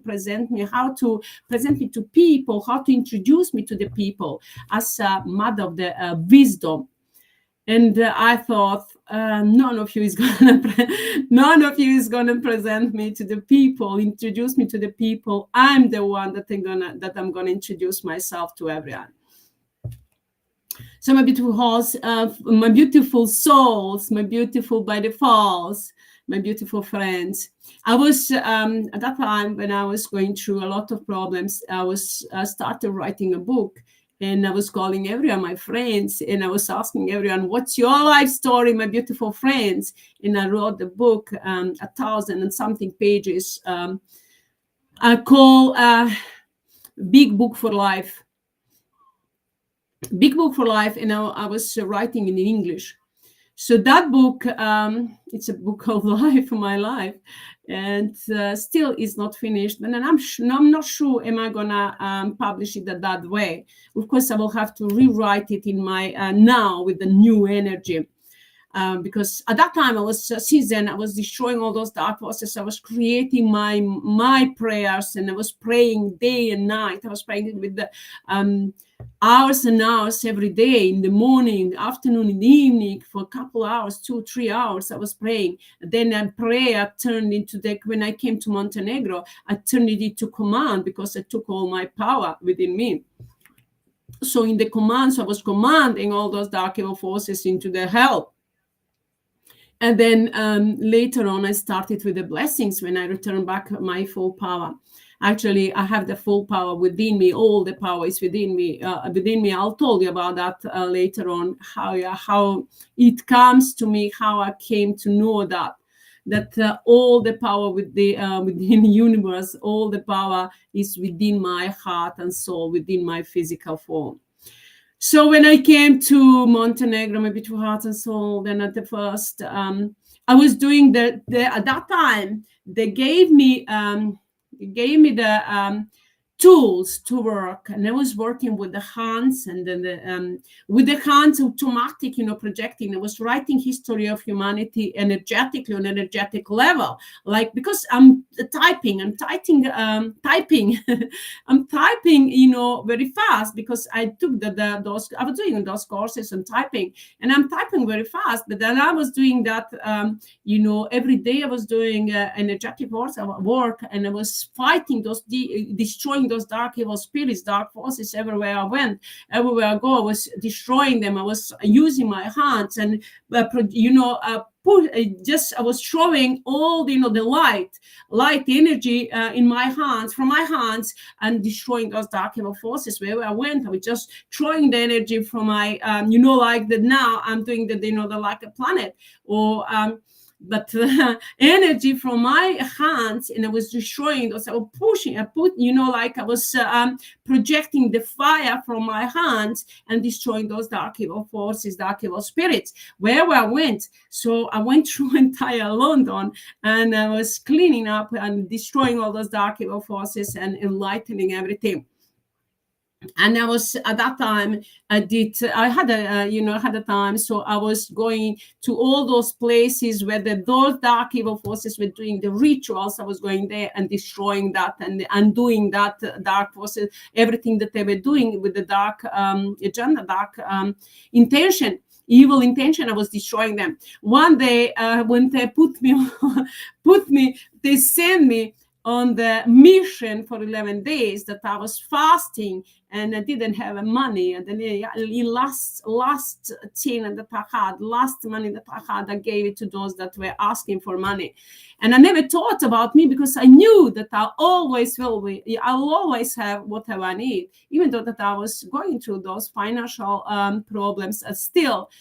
present me, to people, how to introduce me to the people as a Mother of the Wisdom. And I thought, none of you is gonna present me to the people, introduce me to the people. I'm the one that I'm gonna introduce myself to everyone. So my beautiful hearts, my beautiful souls, my beautiful by defaults, my beautiful friends. I was at that time when I was going through a lot of problems. I started writing a book. And I was calling everyone, my friends, and I was asking everyone, what's your life story, my beautiful friends? And I wrote the book, 1,000 and something pages, I call Big Book for Life. Big Book for Life, and I was writing in English. So that book, it's a book of life, my life, and still is not finished. And I'm not sure am I gonna publish it that way. Of course, I will have to rewrite it in my now with the new energy. Because at that time I was destroying all those dark forces. I was creating my prayers, and I was praying day and night. I was praying with the hours and hours every day, in the morning, afternoon, in the evening, for a couple hours, 2-3 hours. I was praying. Then a prayer turned into when I came to Montenegro, I turned it into command, because I took all my power within me. So in the commands, I was commanding all those dark evil forces into the hell. And then later on, I started with the blessings when I returned back my full power. Actually, I have the full power within me. All the power is within me. I'll tell you about that later on, how it comes to me, how I came to know that all the power within the universe, all the power is within my heart and soul, within my physical form. So when I came to Montenegro, my beautiful heart and soul, then at the first, I was doing at that time, they gave me the tools to work, and I was working with the hands, and then with the hands automatic, projecting. I was writing history of humanity energetically, on an energetic level, like, because I'm typing, I'm typing, very fast, because I took those, I was doing those courses on typing, and I'm typing very fast. But then I was doing that, every day I was doing energetic work, and I was fighting those, destroying those dark evil spirits, dark forces everywhere I went, everywhere I go. I was destroying them. I was using my hands, and I was showing all the light energy in my hands, from my hands, and destroying those dark evil forces wherever I went. I was just throwing the energy from my, now I'm doing like a planet, or but energy from my hands, and I was destroying those. I was pushing. I was projecting the fire from my hands and destroying those dark evil forces, dark evil spirits wherever I went. So I went through entire London, and I was cleaning up and destroying all those dark evil forces and enlightening everything. And I was at that time, I had a time, so I was going to all those places where those dark evil forces were doing the rituals. I was going there and destroying that and undoing that dark forces, everything that they were doing with the dark agenda, dark intention, evil intention. I was destroying them. One day, when they they sent me on the mission for 11 days that I was fasting, and I didn't have money. And then the last thing that I had, last money that I had, I gave it to those that were asking for money. And I never thought about me, because I knew that I will always have whatever I need, even though that I was going through those financial problems. Still,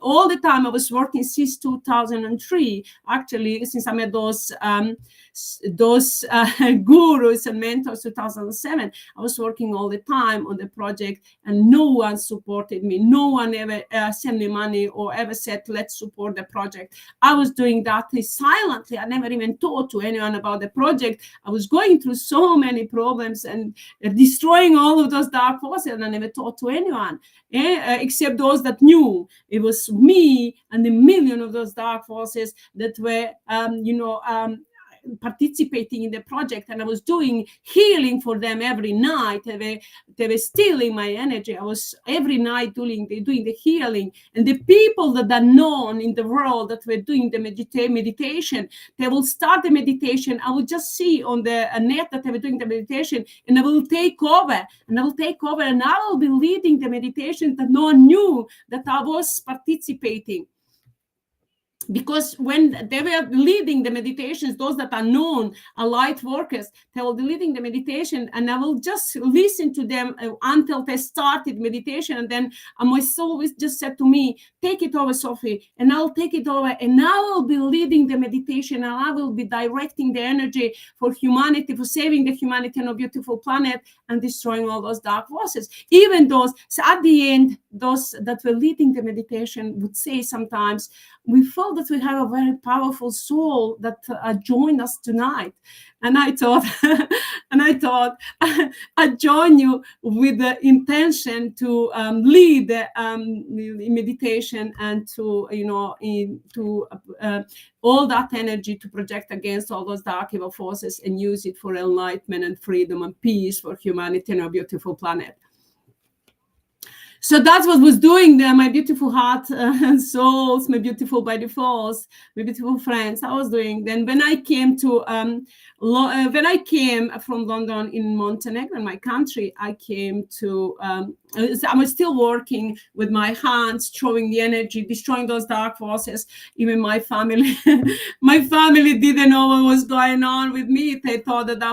all the time I was working since 2003. Actually, since I met those gurus and mentors 2007, I was working all the time on the project, and no one supported me. No one ever sent me money or ever said, let's support the project. I was doing that silently. I never even talked to anyone about the project. I was going through so many problems and destroying all of those dark forces, and I never talked to anyone except those that knew. It was me and a million of those dark forces that were participating in the project, and I was doing healing for them every night. They were stealing my energy. I was every night doing the healing. And the people that are known in the world that were doing the meditation, they will start the meditation. I would just see on the net that they were doing the meditation, and I will take over, and I will be leading the meditation that no one knew that I was participating. Because when they were leading the meditations, those that are known are light workers, they will be leading the meditation, and I will just listen to them until they started meditation. And then my soul just said to me, take it over, Sophie, and I'll take it over, and I will be leading the meditation, and I will be directing the energy for humanity, for saving the humanity on a beautiful planet and destroying all those dark forces. Even those, so at the end, those that were leading the meditation would say sometimes, we felt that we have a very powerful soul that joined us tonight. And I thought, I join you with the intention to lead the meditation, and to, all that energy to project against all those dark evil forces, and use it for enlightenment and freedom and peace for humanity and our beautiful planet. So that's what was doing there, my beautiful heart and souls, my beautiful by default, my beautiful friends. I was doing. Then when I came to when I came from London in Montenegro, in my country, I came to I was still working with my hands, throwing the energy, destroying those dark forces. Even my family didn't know what was going on with me. They thought that I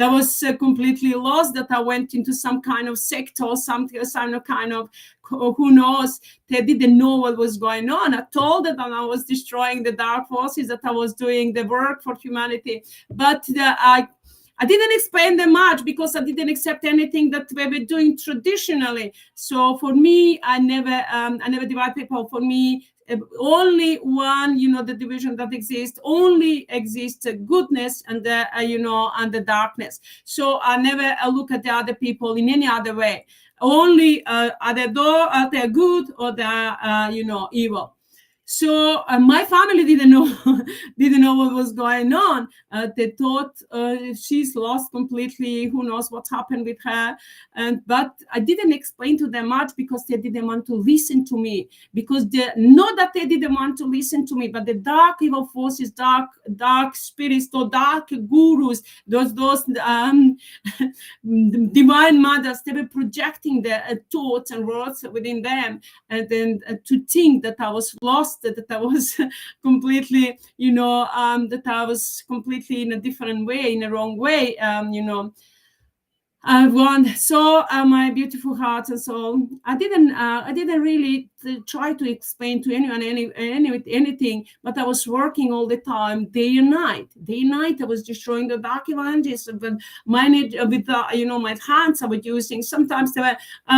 was completely lost, that I went into some kind of sect or something, or some kind of, who knows. They didn't know what was going on. I told them that I was destroying the dark forces, that I was doing the work for humanity, but I didn't explain them much, because I didn't accept anything that we were doing traditionally. So for me, I never divide people. For me, only one, the division that exists, only exists goodness and the and the darkness. So I never look at the other people in any other way. Only are they good, or they're evil. So my family didn't know what was going on. They thought she's lost completely. Who knows what happened with her? But I didn't explain to them much, because they didn't want to listen to me. Because not that they didn't want to listen to me, but the dark evil forces, dark spirits, or dark gurus, those divine mothers, they were projecting their thoughts and words within them, and then to think that I was lost, that I was completely, that I was completely in a different way, in a wrong way, So my beautiful heart and soul, I didn't really try to explain to anyone anything, but I was working all the time, day and night. I was destroying the dark energies with my hands I was using. Sometimes they were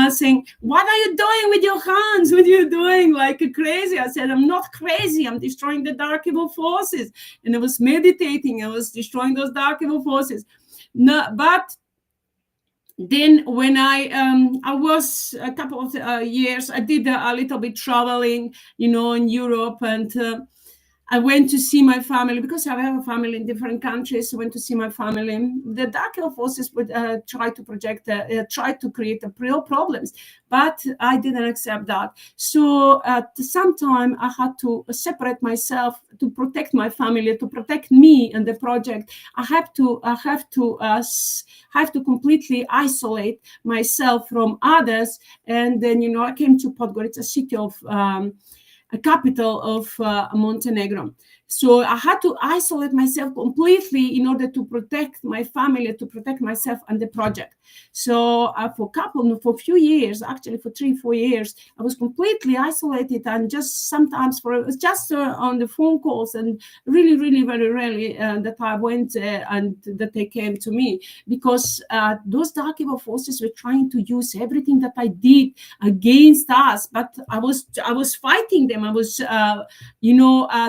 saying, "What are you doing with your hands? What are you doing like crazy?" I said, "I'm not crazy. I'm destroying the dark evil forces." And I was meditating. I was destroying those dark evil forces. No, but then when I was a couple of years, I did a little bit traveling, in Europe, and I went to see my family because I have a family in different countries. I went to see my family. The dark forces would try to try to create real problems, but I didn't accept that. So at some time, I had to separate myself to protect my family, to protect me and the project. I have to completely isolate myself from others. And then, I came to Podgorica, a city of a capital of Montenegro. So I had to isolate myself completely in order to protect my family, to protect myself and the project. So for a few years, actually for 3-4 years, I was completely isolated, and just sometimes on the phone calls, and really, really, very rarely that I went and that they came to me, because those dark evil forces were trying to use everything that I did against us. But I was fighting them. I was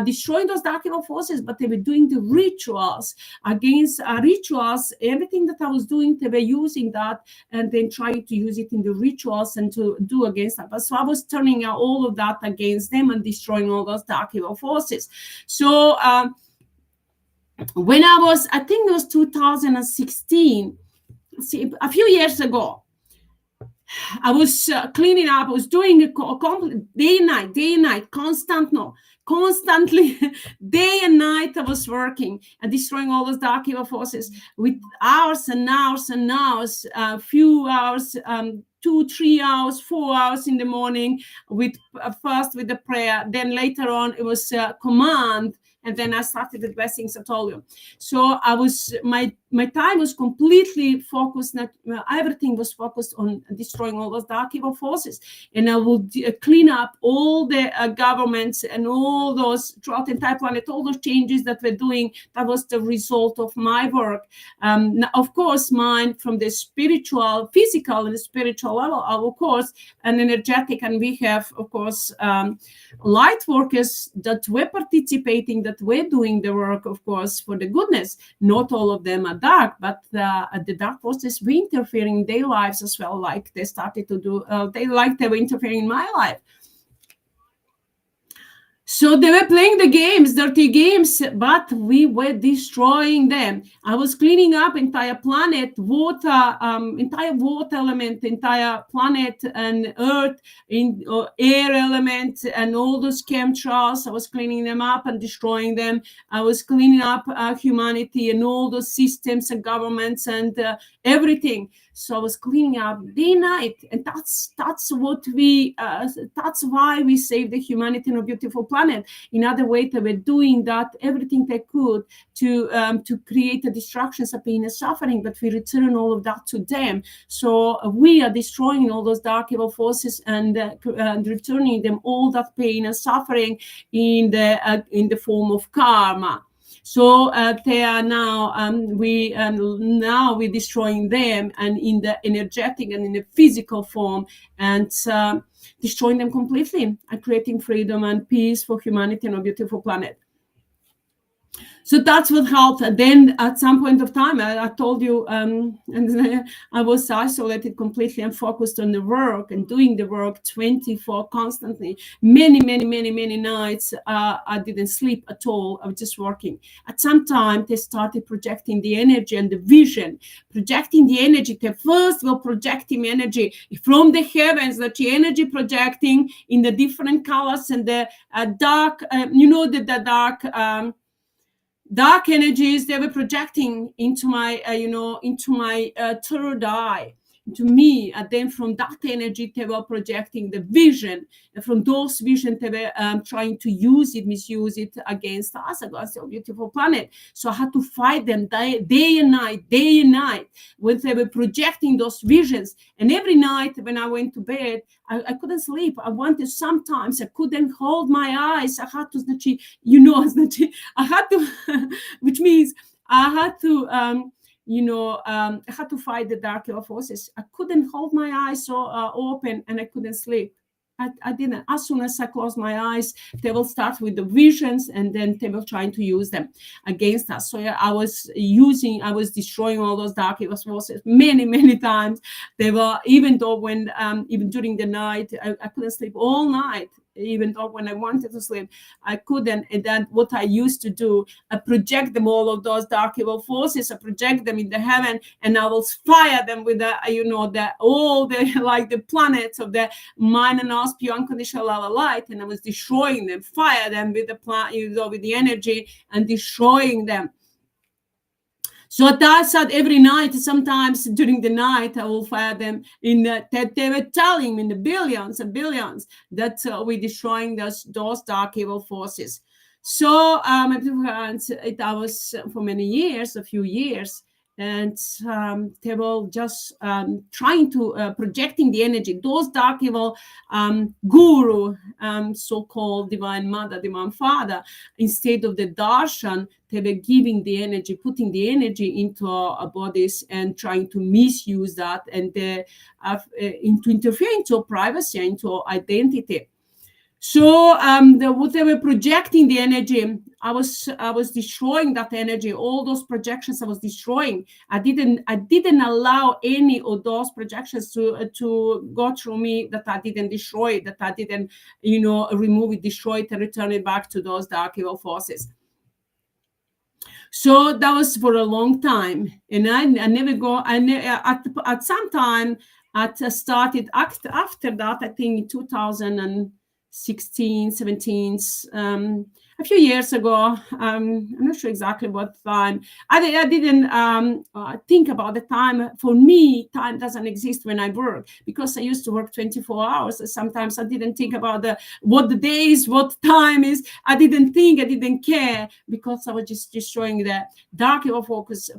destroying those dark evil forces, but they were doing the rituals against rituals. Everything that I was doing, they were using that and then trying to use it in the rituals and to do against that. So I was turning out all of that against them and destroying all those dark evil forces. So when I think it was 2016, a few years ago, I was cleaning up. I was doing day and night, constantly, day and night. I was working and destroying all those dark evil forces with hours and hours and hours, a few hours, 2, 3 hours, 4 hours in the morning, with first with the prayer. Then later on, it was command. And then I started the blessings I told you. So my time was completely focused. Everything was focused on destroying all those dark evil forces. And I would clean up all the governments and all those throughout the entire planet, all those changes that we're doing. That was the result of my work. Of course, mine from the spiritual, physical and spiritual level, of course, and energetic. And we have, of course, light workers that were participating, that were doing the work, of course, for the goodness. Not all of them are dark, but the dark forces were interfering in their lives as well, like they started to do. They were interfering in my life. So they were playing the games, dirty games, but we were destroying them. I was cleaning up entire planet, water, entire water element, entire planet and earth, air element, and all those chemtrails. I was cleaning them up and destroying them. I was cleaning up humanity and all those systems and governments and everything. So I was cleaning up day and night, and that's why we saved the humanity in a beautiful planet. In other words, they were doing that everything they could to create a destruction of pain and suffering, but we return all of that to them. So we are destroying all those dark evil forces and returning them all that pain and suffering in the form of karma. So they are now we're destroying them, and in the energetic and in the physical form, and destroying them completely, and creating freedom and peace for humanity on a beautiful planet. So that's what helped. And then at some point of time, I told you, and I was isolated completely and focused on the work and doing the work 24 constantly. Many nights, I didn't sleep at all. I was just working. At some time, they started projecting the energy and the vision, projecting the energy. They first were projecting energy from the heavens, that the energy projecting in the different colors and the dark, the dark, dark energies. They were projecting into my third eye, to me, and then from that energy they were projecting the vision, and from those visions they were trying to misuse it against us, against our beautiful planet. So I had to fight them day and night when they were projecting those visions. And every night when I went to bed, I couldn't sleep. Sometimes I couldn't hold my eyes. I had to, I had to, which means I had to, I had to fight the dark evil forces. I couldn't hold my eyes so open, and I couldn't sleep. I didn't. As soon as I close my eyes, they will start with the visions, and then they will try to use them against us. So yeah, I was destroying all those dark evil forces many times. They were, even though when even during the night, I couldn't sleep all night. Even though when I wanted to sleep, I couldn't. And then what I used to do, I project them, all of those dark evil forces. I project them in the heaven, and I will fire them with the, all the like the planets of the mind and us, pure unconditional love light, and I was destroying them, fire them with the with the energy and destroying them. So that's that every night. Sometimes during the night, I will fire them in that they were telling me in the billions and billions that we're destroying those dark evil forces. So it was for many years, a few years, and they were just trying to projecting the energy. Those dark evil guru, so-called divine mother, divine father, instead of the darshan, they were giving the energy, putting the energy into our bodies and trying to misuse that and to interfere into our privacy, into our identity. So what they were projecting the energy, I was destroying that energy. All those projections I was destroying. I didn't allow any of those projections to go through me, that I didn't destroy, that I didn't remove it, destroy it, and return it back to those dark evil forces. So that was for a long time, and I never go. At some time I started after that. I think in 2016, 17, a few years ago. I'm not sure exactly what time. I didn't think about the time. For me, time doesn't exist when I work, because I used to work 24 hours. Sometimes I didn't think about what the day is, what time is. I didn't think, I didn't care, because I was just destroying the dark evil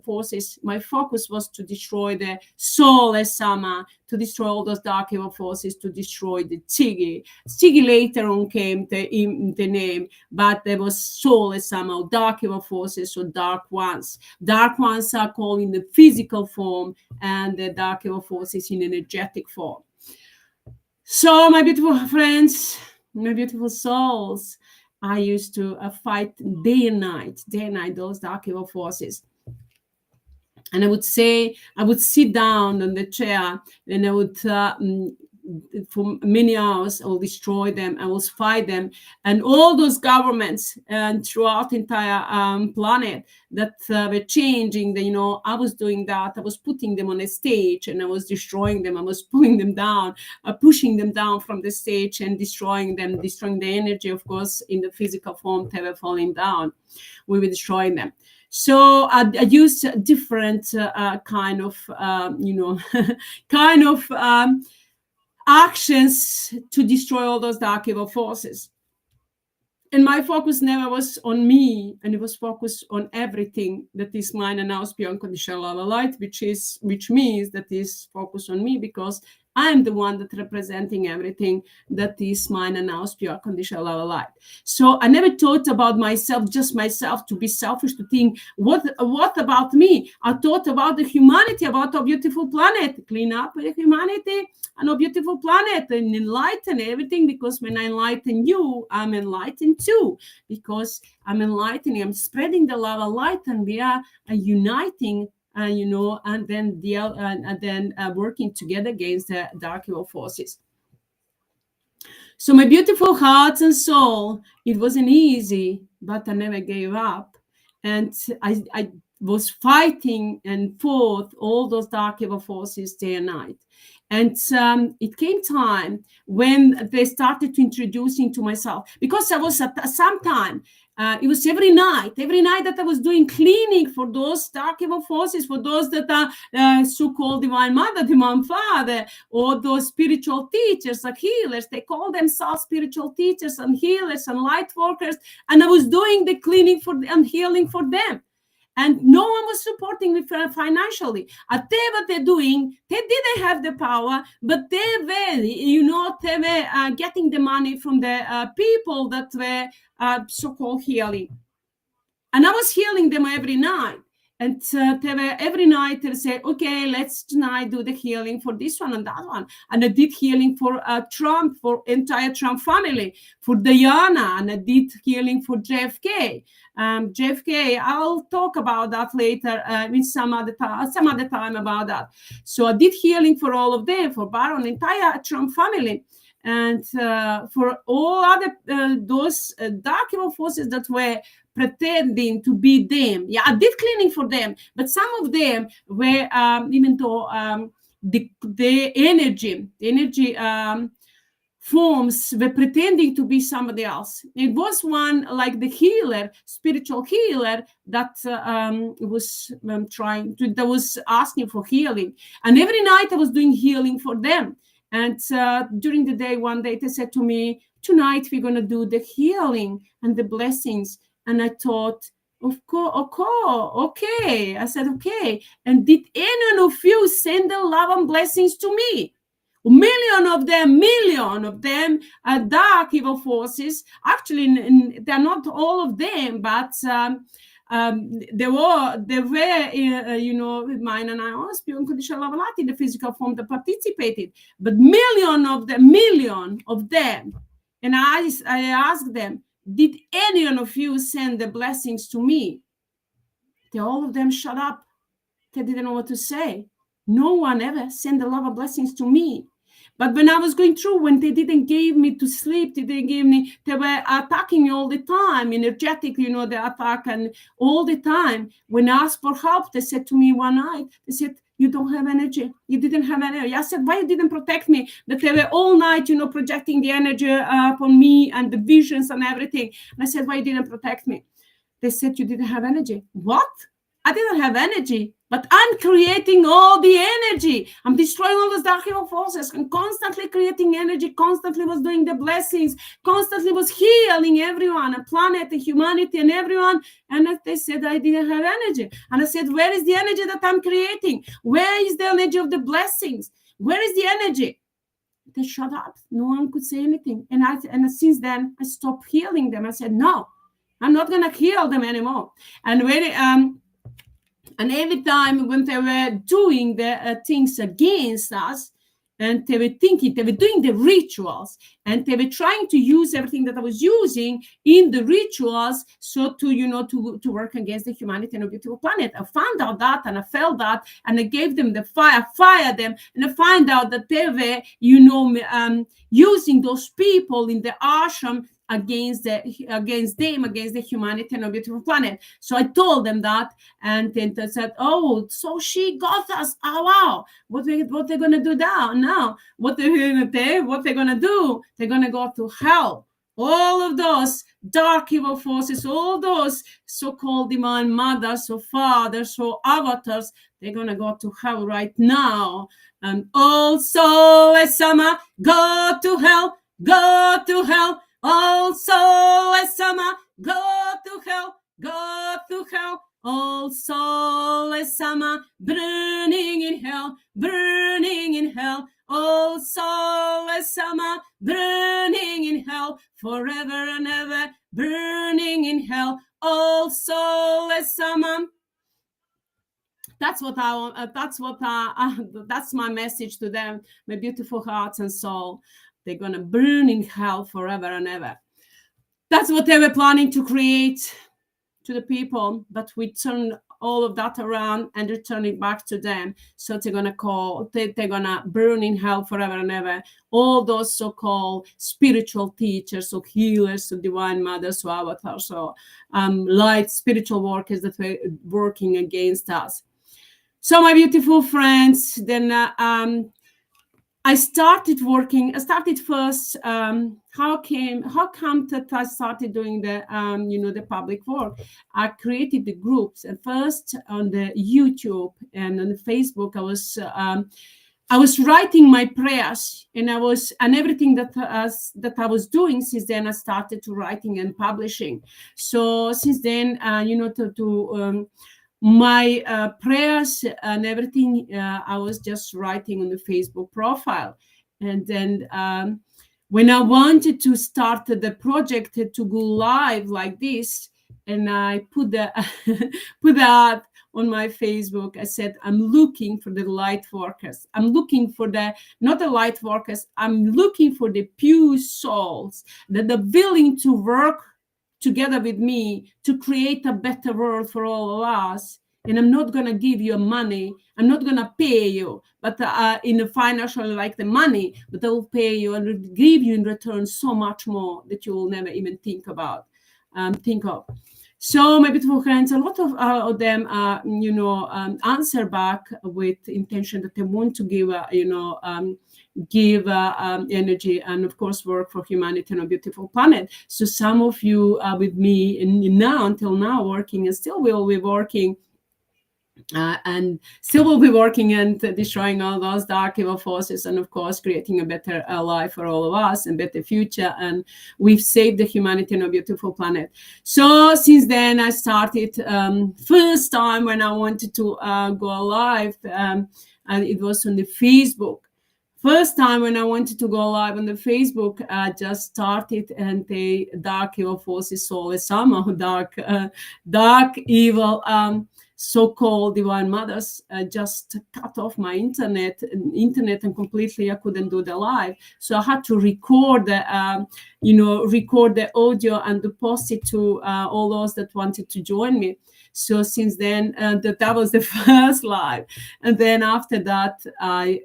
forces. My focus was to destroy the soul as Sama, to destroy all those dark evil forces, to destroy the Tzigi. Tzigi later on came the name, but there was soul somehow, dark evil forces, or dark ones. Dark ones are called in the physical form, and the dark evil forces in energetic form. So my beautiful friends, my beautiful souls, I used to fight day and night, those dark evil forces. And I would sit down on the chair, and I would, for many hours, I will destroy them, I will fight them. And all those governments throughout the entire planet that were changing, I was doing that. I was putting them on a stage, and I was destroying them. I was pulling them down, pushing them down from the stage, and destroying them, destroying the energy, of course, in the physical form. They were falling down. We were destroying them. So I used different kind of actions to destroy all those dark evil forces. And my focus never was on me, and it was focused on everything that is mine and ours beyond unconditional love and light, which means that is focused on me, because I am the one that representing everything that is mine and ours pure conditional love and light. So I never thought about myself, just myself, to be selfish, to think what about me. I thought about the humanity, about our beautiful planet, clean up the humanity and our beautiful planet, and enlighten everything, because when I enlighten you, I'm enlightened too, because I'm enlightening, I'm spreading the love and light, and we are uniting. And then working together against the dark evil forces. So my beautiful heart and soul, it wasn't easy, but I never gave up, and I was fighting and fought all those dark evil forces day and night. And it came time when they started to introduce into myself, because I was at some time. It was every night that I was doing cleaning for those dark evil forces, for those that are so-called divine mother, divine father, or those spiritual teachers, like healers. They call themselves spiritual teachers and healers and light workers. And I was doing the cleaning and healing for them. And no one was supporting me financially. I tell you what they're doing. They didn't have the power, but they were getting the money from the people that were so-called healing. And I was healing them every night. And every night they say, okay, let's tonight do the healing for this one and that one. And I did healing for Trump, for entire Trump family, for Diana, and I did healing for JFK. JFK, I'll talk about that later in some other time about that. So I did healing for all of them, for Baron, entire Trump family. And for all other those dark evil forces that were pretending to be them. Yeah, I did cleaning for them, but some of them were, even though the energy forms were pretending to be somebody else. It was one like the healer, spiritual healer, that was that was asking for healing. And every night I was doing healing for them. And during the day, one day they said to me, tonight we're going to do the healing and the blessings. And I thought, of course, okay. I said, okay. And did any of you send the love and blessings to me? Million of them are dark evil forces. Actually, they're not all of them, but there were with mine, and I always be unconditional love a lot in the physical form that participated. But million of them, and I asked them, did any of you send the blessings to me? All of them shut up. They didn't know what to say. No one ever sent the love and blessings to me. But when I was going through, when they didn't give me to sleep, they were attacking me all the time, energetically, they attack, and all the time. When I asked for help, they said to me one night, they said, you don't have energy. You didn't have energy. I said, why you didn't protect me? That they were all night, projecting the energy upon me and the visions and everything. And I said, why you didn't protect me? They said, you didn't have energy. What? I didn't have energy, but I'm creating all the energy. I'm destroying all those dark evil forces and constantly creating energy, constantly was doing the blessings, constantly was healing everyone, the planet, the humanity, and everyone. And they said I didn't have energy. And I said, where is the energy that I'm creating? Where is the energy of the blessings? Where is the energy? They shut up. No one could say anything. And since then, I stopped healing them. I said, no, I'm not going to heal them anymore. And when and every time when they were doing the things against us, and they were thinking, they were doing the rituals, and they were trying to use everything that I was using in the rituals, so to work against the humanity and a beautiful planet. I found out that, and I felt that, and I gave them the fire them, and I find out that they were, using those people in the ashram against the humanity and a beautiful planet. So I told them that, and then they said, oh, so she got us. Oh wow, what they're gonna do now? What they're gonna do? They're gonna go to hell. All of those dark evil forces, all those so-called divine mothers or fathers or avatars, they're gonna go to hell right now. And also, Esama, go to hell, go to hell. Also, Esama, go to hell, go to hell. Also, Esama, burning in hell, burning in hell. Also, Esama, burning in hell, forever and ever, burning in hell. Also, Esama. That's what I want. That's my message to them, my beautiful hearts and soul. They're going to burn in hell forever and ever. That's what they were planning to create to the people, but we turn all of that around and return it back to them. So they're going to burn in hell forever and ever. All those so-called spiritual teachers or healers or divine mothers or avatars or light spiritual workers that were working against us. So my beautiful friends, then I started first. How come that I started doing the public work? I created the groups, and first on the YouTube and on the Facebook, I was writing my prayers, and everything that I was doing. Since then, I started to writing and publishing. So since then, my prayers and everything, I was just writing on the Facebook profile. And then when I wanted to start the project to go live like this, and I put that on my Facebook. I said, I'm looking for the light workers. I'm looking for not the light workers. I'm looking for the pure souls that are willing to work together with me to create a better world for all of us. And I'm not going to give you money. I'm not going to pay you, but in the financial, like the money, but I will pay you and give you in return so much more that you will never even think of. So, my beautiful friends, a lot of them, answer back with intention that they want to give, energy and, of course, work for humanity on a beautiful planet. So, some of you are with me until now, working and still will be working. And still will be working and destroying all those dark evil forces, and of course creating a better life for all of us and better future. And we've saved the humanity on a beautiful planet. So since then I started first time when I wanted to go live, and it was on the Facebook. First time when I wanted to go live on the Facebook, I just started, and the dark evil forces, somehow dark evil so-called divine mothers just cut off my internet and completely I couldn't do the live. So I had to record the audio and post it to all those that wanted to join me. So since then, that was the first live, and then after that, I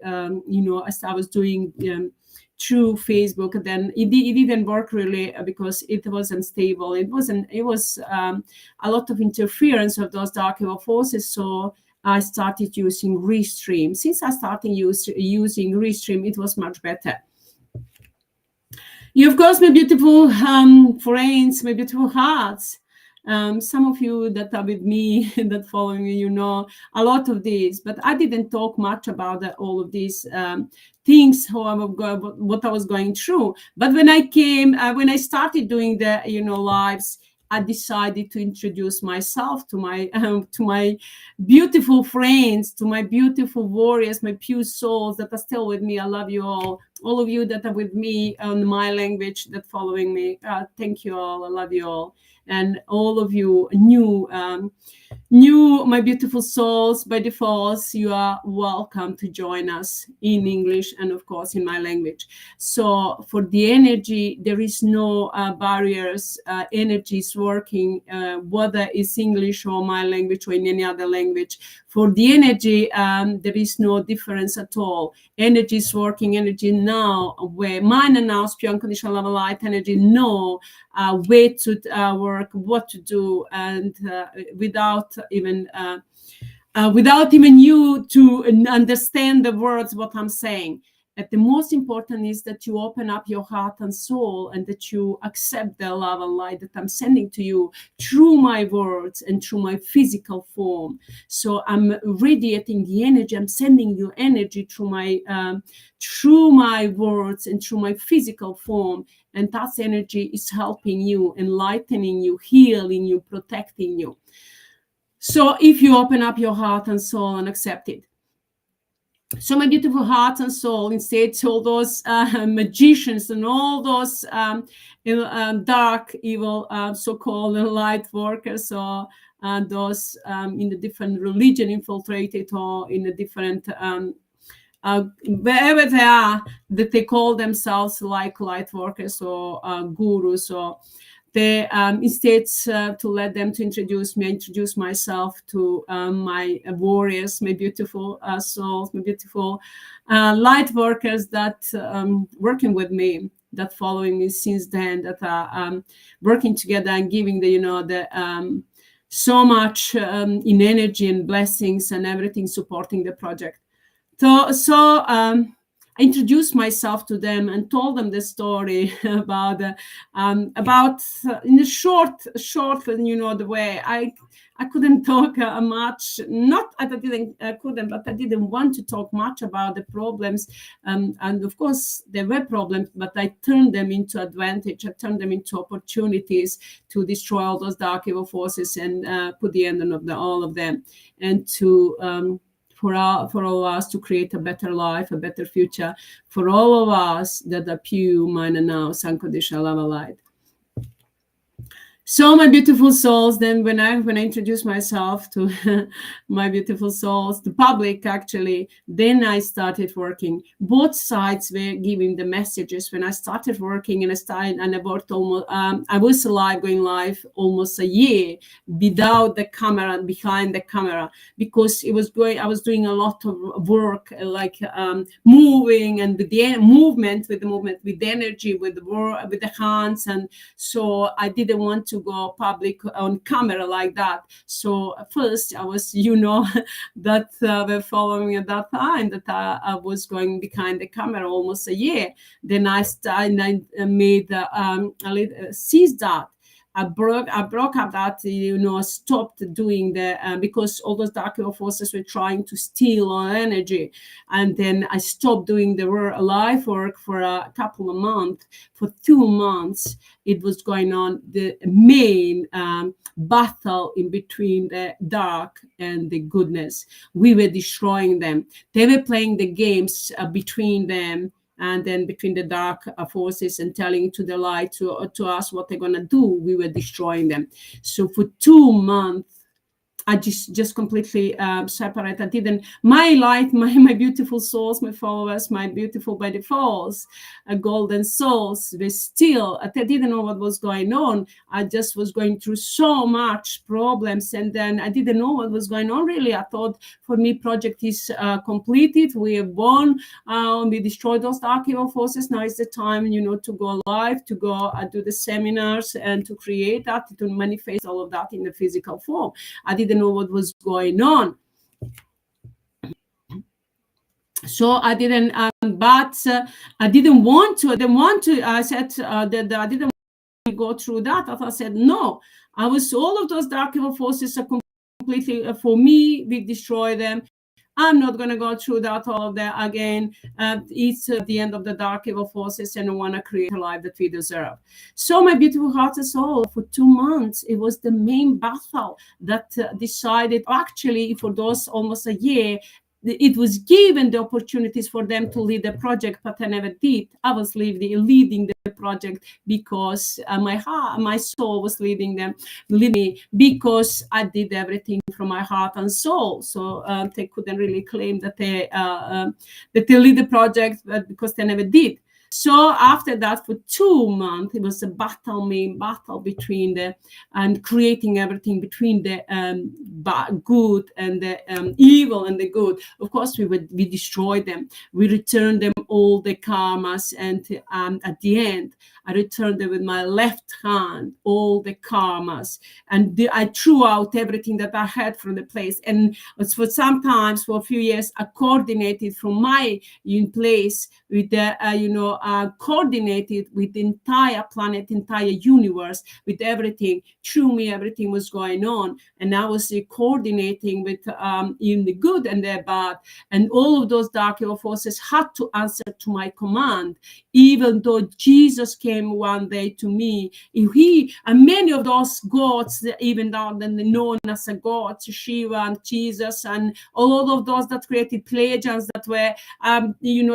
was doing through Facebook. And then it didn't work really because it wasn't stable. It was a lot of interference of those dark evil forces. So I started using Restream. Since I started using Restream, it was much better. You, of course, my beautiful friends, my beautiful hearts. Some of you that are with me, that follow me, you know a lot of this, but I didn't talk much about all of these things, what I was going through. But when I started doing the lives, I decided to introduce myself to my beautiful friends, to my beautiful warriors, my pure souls that are still with me. I love you all of you that are with me on my language, that following me. Thank you all. I love you all. And all of you new my beautiful souls, by default, you are welcome to join us in English and of course in my language. So for the energy, there is no barriers. Energy is working, whether it's English or my language or in any other language. For the energy, there is no difference at all. Energy is working. Energy now, where mine and now pure unconditional love light energy know way to work, what to do, and without even you to understand the words what I'm saying. And the most important is that you open up your heart and soul, and that you accept the love and light that I'm sending to you through my words and through my physical form. So I'm radiating the energy. I'm sending you energy through my words and through my physical form. And that energy is helping you, enlightening you, healing you, protecting you. So if you open up your heart and soul and accept it. So my beautiful heart and soul, instead, all those magicians and all those dark, evil, so-called light workers, or those in the different religion infiltrated, or in the different wherever they are, that they call themselves like light workers or gurus, or they instead to let them to introduce myself to my warriors, my beautiful souls, my beautiful light workers that working with me, that following me since then, that are working together and giving the so much in energy and blessings and everything, supporting the project. So I introduced myself to them and told them the story about in a short, the way I couldn't talk much. Not that I couldn't, but I didn't want to talk much about the problems. And of course, there were problems, but I turned them into advantage. I turned them into opportunities to destroy all those dark evil forces and put the end on all of them, and to for all of us to create a better life, a better future for all of us that are pure, mine and now, unconditional love and light. So my beautiful souls, then when I introduce myself to my beautiful souls, the public actually, then I started working. Both sides were giving the messages. When I started working and I worked almost, I was live, going live almost a year without the camera, behind the camera, because I was doing a lot of work, like moving and with the movement, with the energy, with the hands, and so I didn't want to go public on camera like that. So first I was, that were following at that time, that I was going behind the camera almost a year. Then I made ceased that. I broke up that, stopped doing because all those dark evil forces were trying to steal our energy. And then I stopped doing the life work for a couple of months. For 2 months, it was going on, the main battle in between the dark and the goodness. We were destroying them. They were playing the games between them, and then between the dark forces, and telling to the light to us what they're going to do. We were destroying them. So for 2 months, I just completely separate. I didn't, my light, my beautiful souls, my followers, my beautiful by defaults, golden souls, they still, I didn't know what was going on. I just was going through so much problems, and then I didn't know what was going on really. I thought, for me, project is completed. We have won. We destroyed those dark evil forces. Now is the time, to go live, to go do the seminars, and to create that, to manifest all of that in the physical form. I didn't know what was going on. So I didn't, but I didn't want to. I said that I didn't want to go through that. I said, no, all of those dark evil forces are completely, for me, we destroy them. I'm not going to go through that all of that again. It's the end of the dark evil forces, and I want to create a life that we deserve. So my beautiful heart and soul, for 2 months, it was the main battle that decided, actually, for those almost a year, it was given the opportunities for them to lead the project, but I never did. I was leading the project because my soul was leading me, because I did everything from my heart and soul. So they couldn't really claim that they lead the project, because they never did. So after that, for 2 months, it was a main battle between and creating everything between the good and the evil and the good. Of course, we destroyed them. We returned them all the karmas, and at the end, I returned them with my left hand, all the karmas, and I threw out everything that I had from the place. And for a few years, I coordinated from my place with the, coordinated with the entire planet, entire universe, with everything. Through me, everything was going on, and I was coordinating with in the good and the bad, and all of those dark evil forces had to answer to my command. Even though Jesus came one day to me, he and many of those gods, even known as a gods, Shiva and Jesus, and all of those that created Pleiadians that were,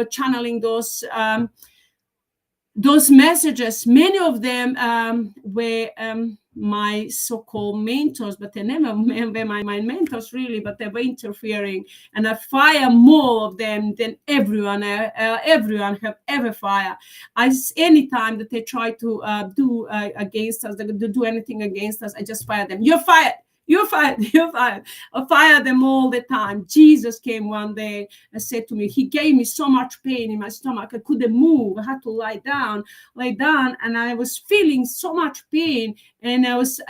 channeling those messages. Many of them were my so-called mentors, but they never were my mentors really, but they were interfering, and I fire more of them than everyone have ever fired. Anytime that they try to do against us, they do anything against us, I just fire them. You're fired. You're fired. You're fired. I fire them all the time. Jesus came one day and said to me, he gave me so much pain in my stomach. I couldn't move. I had to lie down, and I was feeling so much pain. And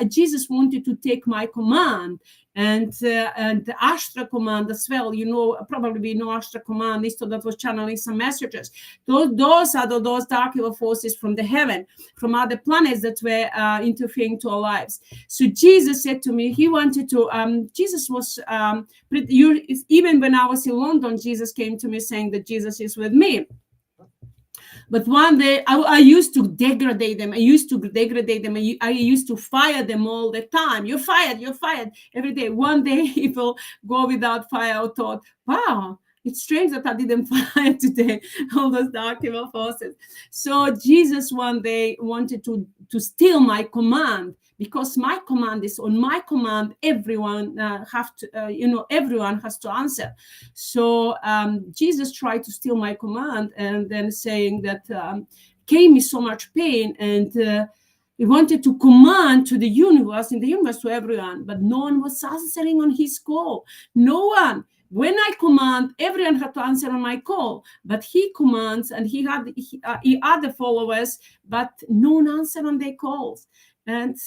Jesus wanted to take my command. And the Ashtra command as well, probably we know Ashtra command is that was channeling some messages. Those are those dark evil forces from the heaven, from other planets that were interfering to our lives. So Jesus said to me, he wanted to, Jesus was, even when I was in London, Jesus came to me saying that Jesus is with me. But one day I used to degrade them. I used to fire them all the time. You're fired every day. One day people go without fire. I thought, wow, It's strange that I didn't fire today, all those dark evil forces. So Jesus one day wanted to steal my command, because my command is on my command. Everyone everyone has to answer. So Jesus tried to steal my command, and then saying that gave me so much pain, and he wanted to command to the universe, in the universe, to everyone, but no one was answering on his call. No one. When I command, everyone had to answer on my call, but he commands, and he had other followers, but no one answered on their calls. And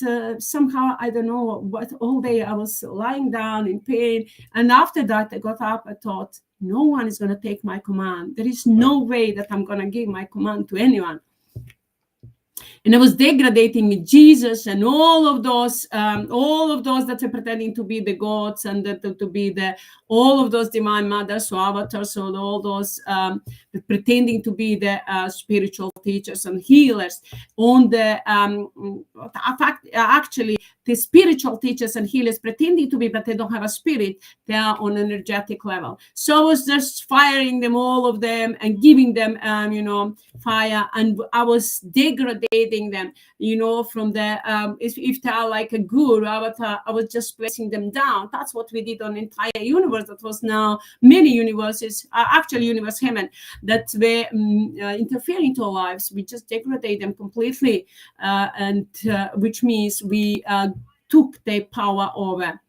somehow, I don't know what, all day I was lying down in pain. And after that, I got up, I thought, no one is going to take my command. There is no way that I'm going to give my command to anyone. And I was degrading Jesus and all of those that are pretending to be the gods, and to be all of those divine mothers, so avatars, so all those pretending to be the spiritual teachers and healers. On the actually, the spiritual teachers and healers pretending to be, but they don't have a spirit. They are on an energetic level. So I was just firing them, all of them, and giving them fire, and I was degrading them, from the if they are like a guru avatar, I was just placing them down. That's what we did on the entire universe. That was now many universes, actually universe heaven, that were interfering to our lives. We just degrade them completely, and which means we took their power over,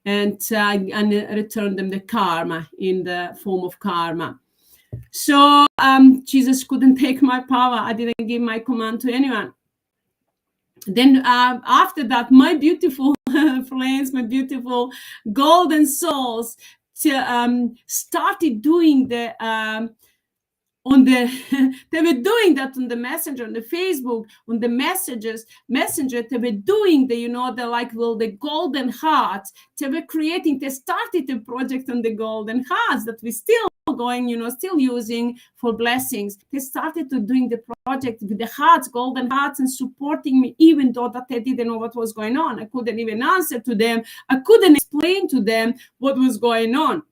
and returned them the karma in the form of karma. So Jesus couldn't take my power. I didn't give my command to anyone. Then after that, my beautiful friends, my beautiful golden souls, started doing the they were doing that on the messenger, on the Facebook, on the messenger. They were doing the golden hearts. They were creating. They started a project on the golden hearts that we still going, still using for blessings. They started to doing the project with the hearts, golden hearts, and supporting me, even though that they didn't know what was going on. I couldn't even answer to them. I couldn't explain to them what was going on.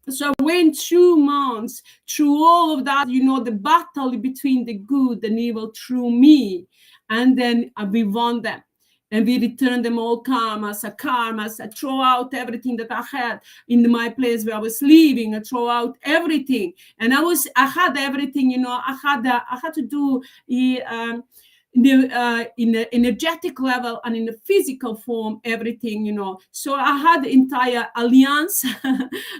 So I went 2 months through all of that, the battle between the good and evil through me. And then we won them. And we returned them all karmas. I throw out everything that I had in my place where I was living. I throw out everything. And I had everything, I had to do in the energetic level and in the physical form, everything, So I had entire alliance.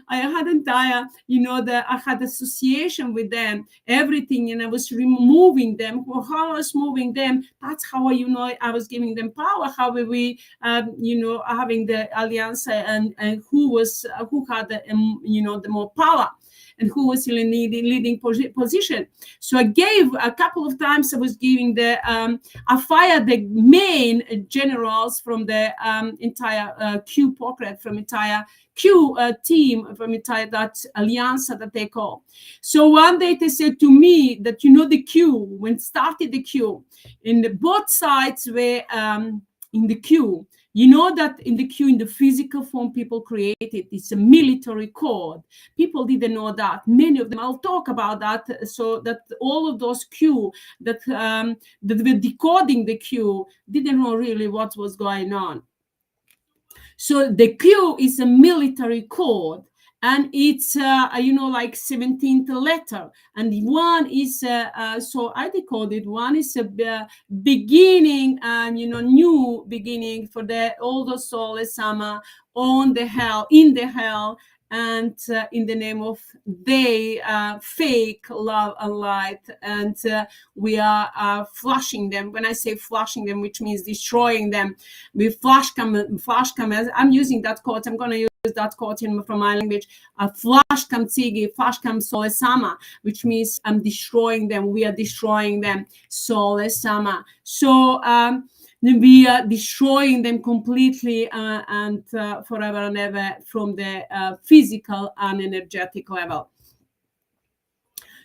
I had entire, I had association with them, everything, and I was removing them. How I was moving them, that's how I was giving them power. How we, having the alliance, and who had the more power, and who was in the leading position. So I gave a couple of times. I was giving I fired the main generals from the entire Q pocket, from entire Q team, from entire that alliance that they call. So one day they said to me that the Q, when started the Q, in both sides were in the Q. That in the Q, in the physical form, people created. It's a military code. People didn't know that. Many of them, I'll talk about that. So that all of those Q that were decoding the Q didn't know really what was going on. So the Q is a military code. And it's, like 17th letter. And one is, so I decoded, one is a beginning, new beginning for the older soul, Sama, on the hell, in the hell, and in the name of they fake love and light. And we are flushing them. When I say flushing them, which means destroying them, we flash come. I'm using that quote. I'm going to use that quote from my language. Flash kam tsigi, flash kam sole sama, which means I'm destroying them. We are destroying them. Sole sama. So we are destroying them completely and forever and ever from the physical and energetic level.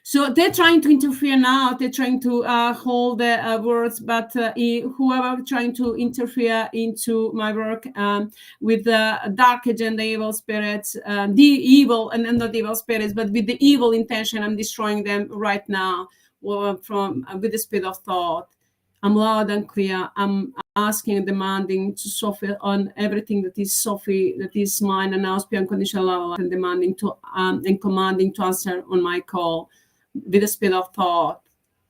So they're trying to interfere now. They're trying to hold the words, but whoever trying to interfere into my work with the dark agenda, evil spirits, the evil, and not evil spirits, but with the evil intention, I'm destroying them right now from with the speed of thought. I'm loud and clear. I'm asking and demanding to Sophie on everything that is Sophie, that is mine, and now speak unconditional love, and demanding to and commanding to answer on my call with the speed of thought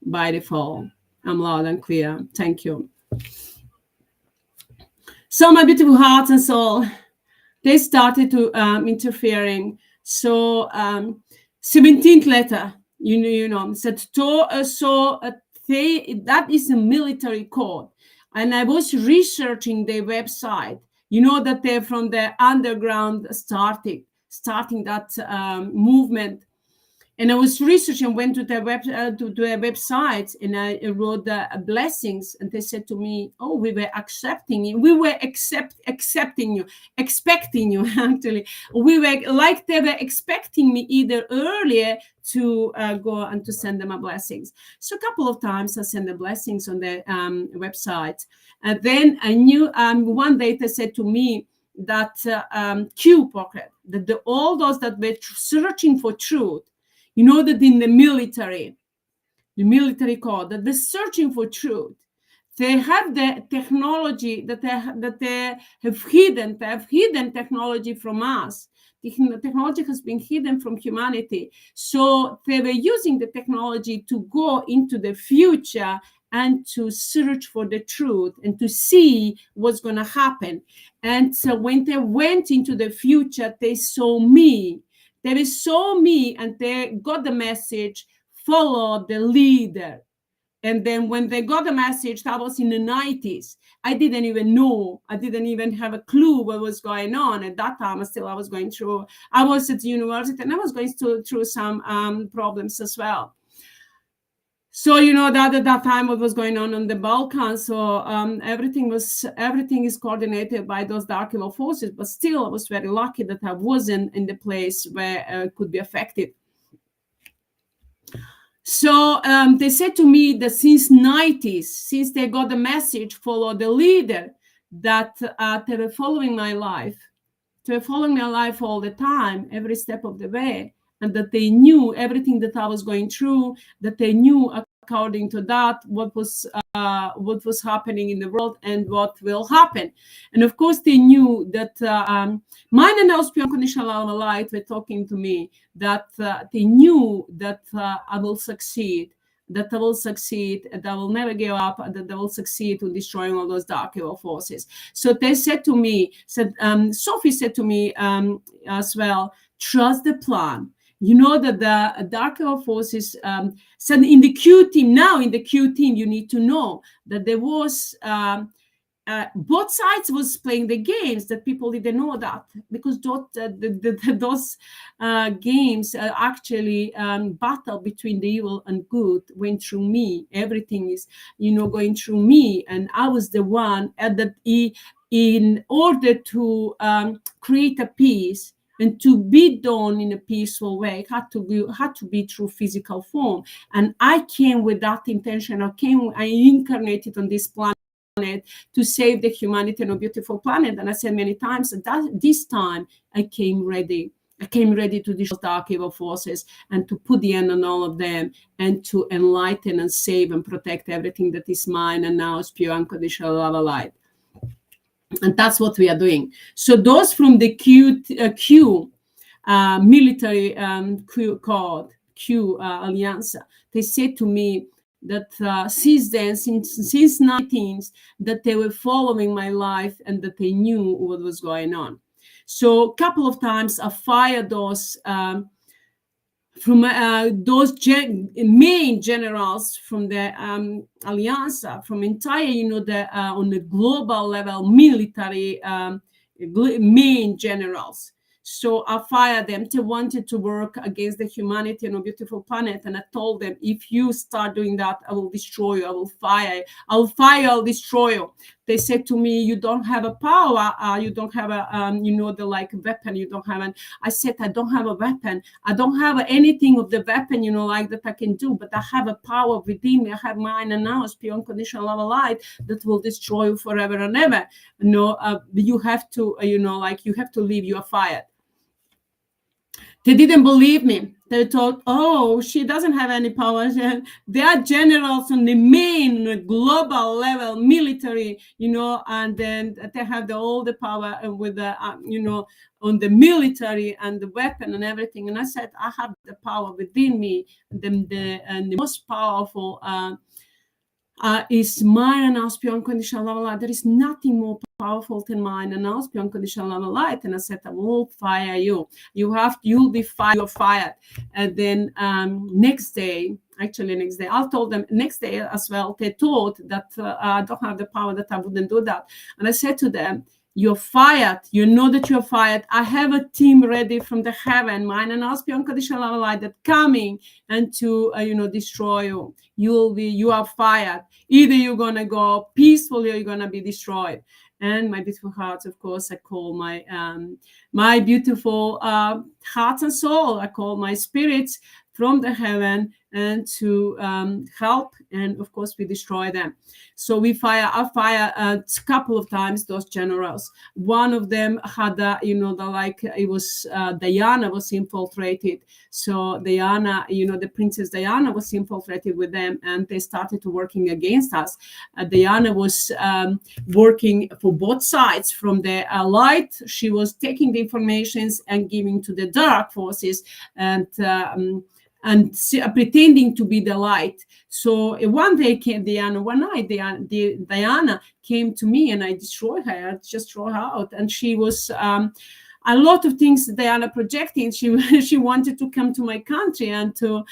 by default. I'm loud and clear. Thank you. So my beautiful heart and soul, they started to interfering. So 17th letter, you know, said that is a military code. And I was researching their website. You know that they're from the underground starting that movement. And I was researching, went to their website, and I wrote the blessings. And they said to me, "Oh, we were accepting you. We were accepting you, expecting you. Actually, we were like they were expecting me either earlier to go and to send them a blessings." So a couple of times I sent the blessings on their website, and then I knew one day they said to me that Q pocket, that all those that were searching for truth. You know that in the military code, that they're searching for truth. They have the technology that they have hidden. They have hidden technology from us. The technology has been hidden from humanity. So they were using the technology to go into the future and to search for the truth and to see what's going to happen. And so when they went into the future, they saw me. They saw me and they got the message, follow the leader. And then when they got the message, that was in the 90s. I didn't even know. I didn't even have a clue what was going on. At that time, I was going through, I was at the university and I was going through some problems as well. So, you know, that at that time, what was going on the Balkans, so everything is coordinated by those dark evil forces, but still I was very lucky that I wasn't in the place where I could be affected. So they said to me that since 90s, since they got the message, follow the leader, that they were following my life. They were following my life all the time, every step of the way. And that they knew everything that I was going through, that they knew according to that what was happening in the world and what will happen. And of course, they knew that mine and unconditional light were talking to me, that they knew that I will succeed, and I will never give up, and that I will succeed in destroying all those dark evil forces. So they said to me, Sophie said to me as well, trust the plan. You know that the dark evil forces said in the Q team, you need to know that there was both sides was playing the games, that people didn't know that, because those games actually battle between the evil and good went through me. Everything is, going through me, and I was the one that in order to create a peace and to be done in a peaceful way, it had to be through physical form. And I came with that intention. I incarnated on this planet to save the humanity on a beautiful planet. And I said many times that this time I came ready. I came ready to destroy dark evil forces and to put the end on all of them, and to enlighten and save and protect everything that is mine and now is pure unconditional love and light. And that's what we are doing. So those from the Q military code, Q Alliance, they said to me that since then, since 19th, that they were following my life and that they knew what was going on. So a couple of times I fired those from those main generals from the Alliance, from entire, on the global level, military main generals. So I fired them. They wanted to work against the humanity on a beautiful planet. And I told them, if you start doing that, I will destroy you. I will fire, I'll destroy you. they said to me, you don't have a power, you don't have a the like weapon, you don't have an. I said, I don't have a weapon, I don't have anything of the weapon, like that I can do, but I have a power within me. I have mine and now, pure unconditional love and light that will destroy you forever and ever. You have to you have to leave your fire. They didn't believe me. They thought, oh, she doesn't have any power. They are generals on the main global level, military, and then they have all the power with the, on the military and the weapon and everything. And I said, I have the power within me. And the most powerful is mine and ours, pure unconditional love and light. There is nothing more powerful than mine and ours, pure unconditional love and light. And I said, I will fire you. You'll be fired. You're fired. And then next day, I told them next day as well. They thought that I don't have the power, that I wouldn't do that. And I said to them, you're fired. You know that you're fired. I have a team ready from the heaven, mine and ours, pure unconditional love and light, that coming and to destroy you. You are fired. Either you're gonna go peacefully or you're gonna be destroyed. And my beautiful hearts, of course, I call my my beautiful heart and soul. I call my spirits from the heaven and to help, and of course we destroy them. So I fire a couple of times those generals. One of them had it was Diana was infiltrated. So Diana, the Princess Diana was infiltrated with them, and they started working against us. Diana was working for both sides. From the light, she was taking the informations and giving to the dark forces, and pretending to be the light. So one night Diana came to me, and I destroyed her. I just threw her out, and she was a lot of things Diana projecting. She wanted to come to my country and to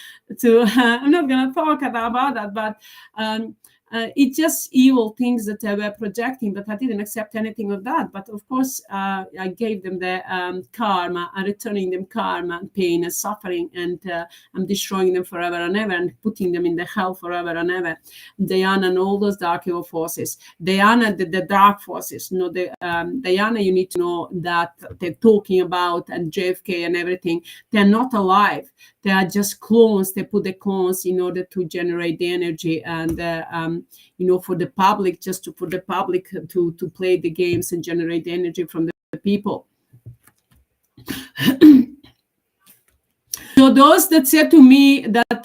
I'm not going to talk about that, but it's just evil things that they were projecting, but I didn't accept anything of that. But of course, I gave them the karma, I'm returning them karma, pain and suffering, and I'm destroying them forever and ever and putting them in the hell forever and ever. Diana and all those dark evil forces. Diana, the dark forces. Diana, you need to know that they're talking about, and JFK and everything, they're not alive. They are just clones. They put the clones in order to generate the energy and for the public, for the public to play the games and generate the energy from the people. So those that said to me that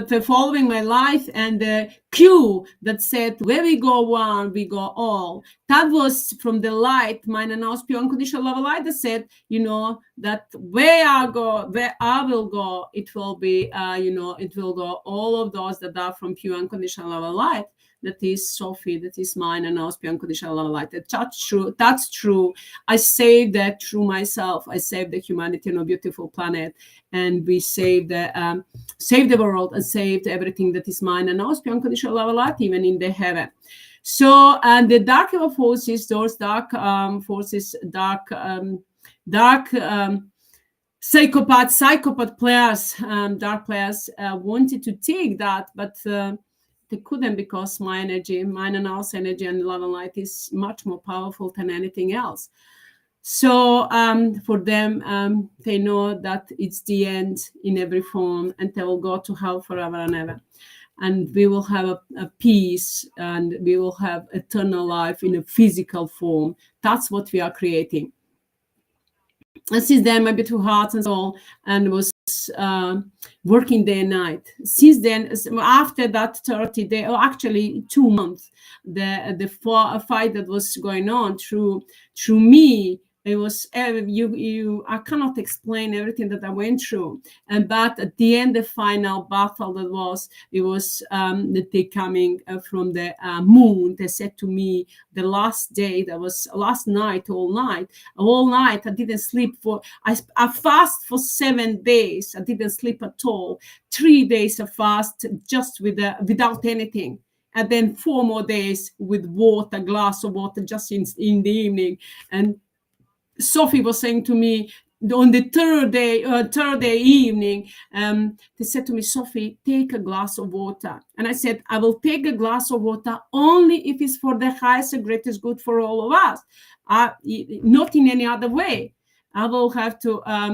they're following my life, and the cue that said, where we go one, we go all, that was from the light, mine and ours, pure unconditional love light, that said, that where I will go, it will be, it will go all of those that are from pure unconditional love light. That is Sophie, that is mine and ours, pure unconditional love light. That's true. I saved that through myself. I saved the humanity on a beautiful planet, and we saved the world and saved everything that is mine and ours, pure unconditional love light, even in the heaven. So, and the dark evil forces, those dark forces, dark psychopath players, dark players wanted to take that, but they couldn't, because my energy, mine and ours energy and love and light is much more powerful than anything else. So for them, they know that it's the end in every form, and they will go to hell forever and ever. And we will have a peace, and we will have eternal life in a physical form. That's what we are creating. And since then, my beautiful heart and soul, and was working day and night. Since then, after that 30 days, or actually 2 months, the fight that was going on through me, it was I cannot explain everything that I went through. But at the end, the final battle it was they coming from the moon. They said to me, the last day, that was last night, all night I didn't sleep. I fast for 7 days. I didn't sleep at all. 3 days of fast just without anything. And then 4 more days with water, glass of water, just in the evening. And Sophie was saying to me, on the third day evening, they said to me, Sophie, take a glass of water. And I said, I will take a glass of water only if it's for the highest and greatest good for all of us, not in any other way. I will have to, I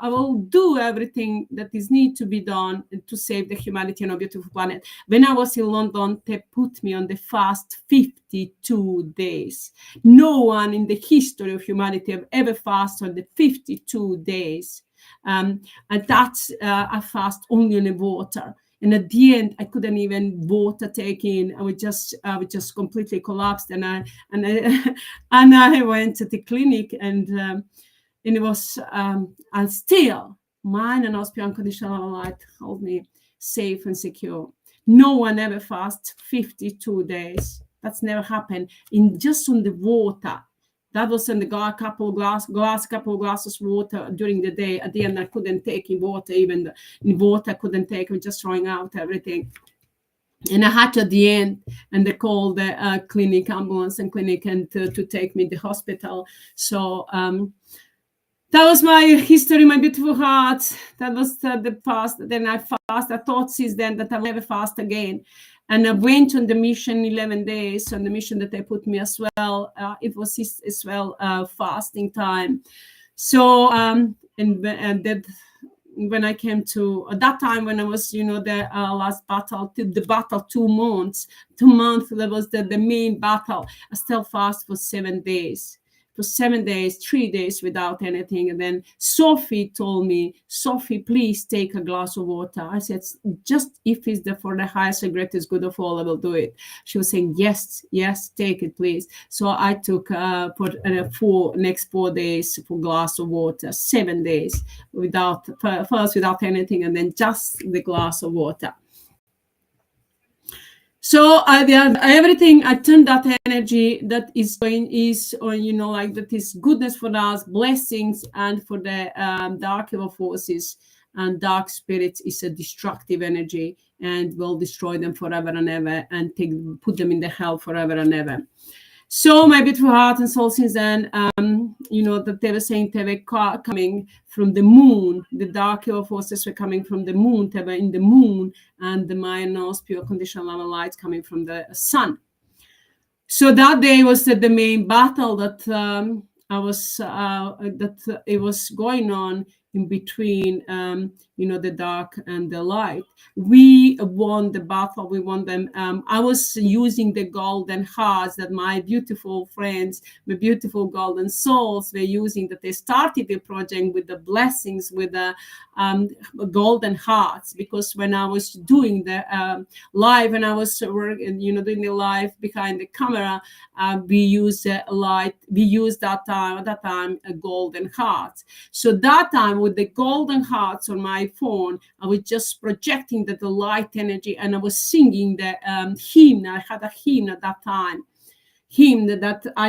will do everything that is need to be done to save the humanity on a beautiful planet. When I was in London, they put me on the fast 52 days. No one in the history of humanity have ever fasted on the 52 days. And that's a fast only on the water. And at the end, I couldn't even water take in. I would just completely collapsed. And I went to the clinic, and it was, and still, mine and us unconditional light hold me safe and secure. No one ever fasts 52 days. That's never happened. In just on the water. That was in the couple of glasses of water during the day. At the end, I couldn't take in water, even in water I couldn't take. I was just throwing out everything. And I had to, at the end, and they called the clinic, ambulance and clinic, and to take me to the hospital. So that was my history, my beautiful heart. That was the past. Then I fast. I thought since then that I'll never fast again. And I went on the mission 11 days, on the mission that they put me as well. It was as well fasting time. So, and that when I came to, at that time when I was, the last battle, the battle 2 months, that was the main battle. I still fast for 7 days. For 7 days, 3 days without anything. And then Sophie told me, Sophie, please take a glass of water. I said, just if it's for the highest and greatest good of all, I will do it. She was saying, yes, take it, please. So I took for next 4 days for glass of water, 7 days without anything, and then just the glass of water. So everything, I turned that energy that is going that is goodness for us, blessings, and for the dark evil forces and dark spirits is a destructive energy and will destroy them forever and ever and put them in the hell forever and ever. So my beautiful heart and soul, since then, that they were saying they were coming from the moon. The dark evil forces were coming from the moon. They were in the moon, and the Mayanos pure conditional light coming from the sun. So that day was the main battle that it was going on in between, the dark and the light. We won the battle. We won them. I was using the golden hearts that my beautiful friends, my beautiful golden souls were using, that they started the project with the blessings, with the golden hearts. Because when I was doing the live, and I was working, doing the live behind the camera, we used light. We used at that time a golden heart. So that time, with the golden hearts on my phone, I was just projecting the light energy, and I was singing the hymn. I had a hymn at that time, that I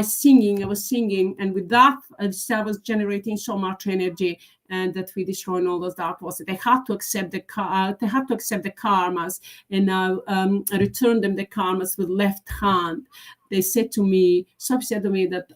was singing, and with that I was generating so much energy, and that we destroyed all those dark forces. They had to accept the karmas, and I returned them the karmas with left hand. They said to me, Sophie said to me that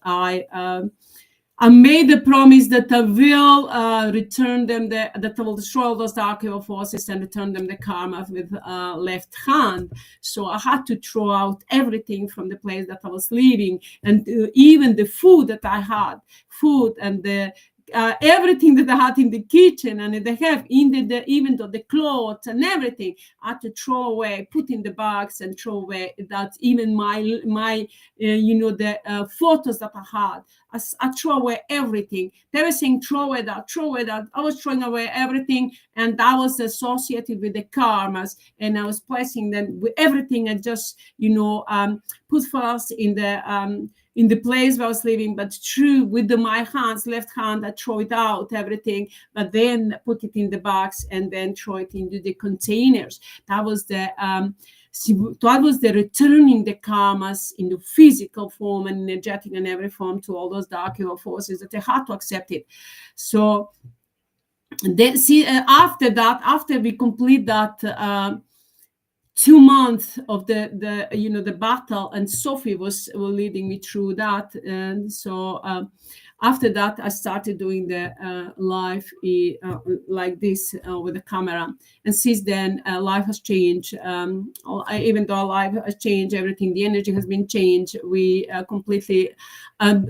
I made the promise that I will return them, that I will destroy all those dark evil forces and return them the karma with left hand. So I had to throw out everything from the place that I was living, and even the food that I had, and the everything that I had in the kitchen, and they have even though the clothes and everything, I had to throw away, put in the bags and throw away. That even my the photos that I had, I throw away everything. They were saying throw away that. I was throwing away everything, and that was associated with the karmas, and I was placing them with everything, and just put first in the place where I was living, but with my hands, left hand, I throw it out, everything, but then put it in the box and then throw it into the containers. That was the returning the karmas in the physical form and energetic and every form to all those dark evil forces, that they had to accept it. So then after we complete that 2 months of the battle, and Sophie was leading me through that, and so After that, I started doing the live like this with the camera. And since then, life has changed. Even though life has changed, everything, the energy has been changed. We completely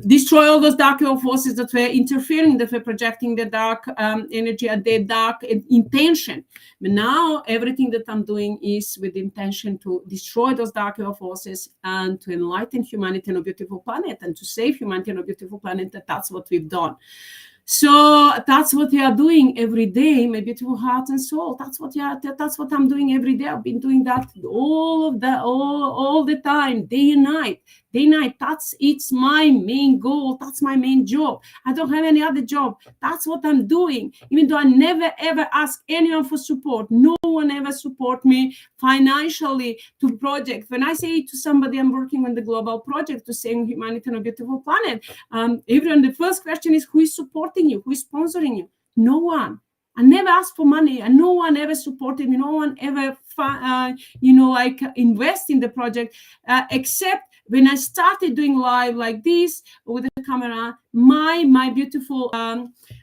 destroy all those dark evil forces that were interfering, that were projecting the dark energy and the dark intention. But now everything that I'm doing is with the intention to destroy those dark evil forces and to enlighten humanity on a beautiful planet and to save humanity on a beautiful planet. That's what we've done. So that's what we are doing every day, my beautiful heart and soul. That's what I'm doing every day. I've been doing that all the time, day and night. It's my main goal. That's my main job. I don't have any other job. That's what I'm doing. Even though I never ever ask anyone for support. No one ever support me financially to project. When I say to somebody I'm working on the global project to save humanity on a beautiful planet, everyone, the first question is, who is supporting you? Who is sponsoring you? No one. I never asked for money, and no one ever supported me. No one ever, invest in the project, except when I started doing live like this with the camera. My beautiful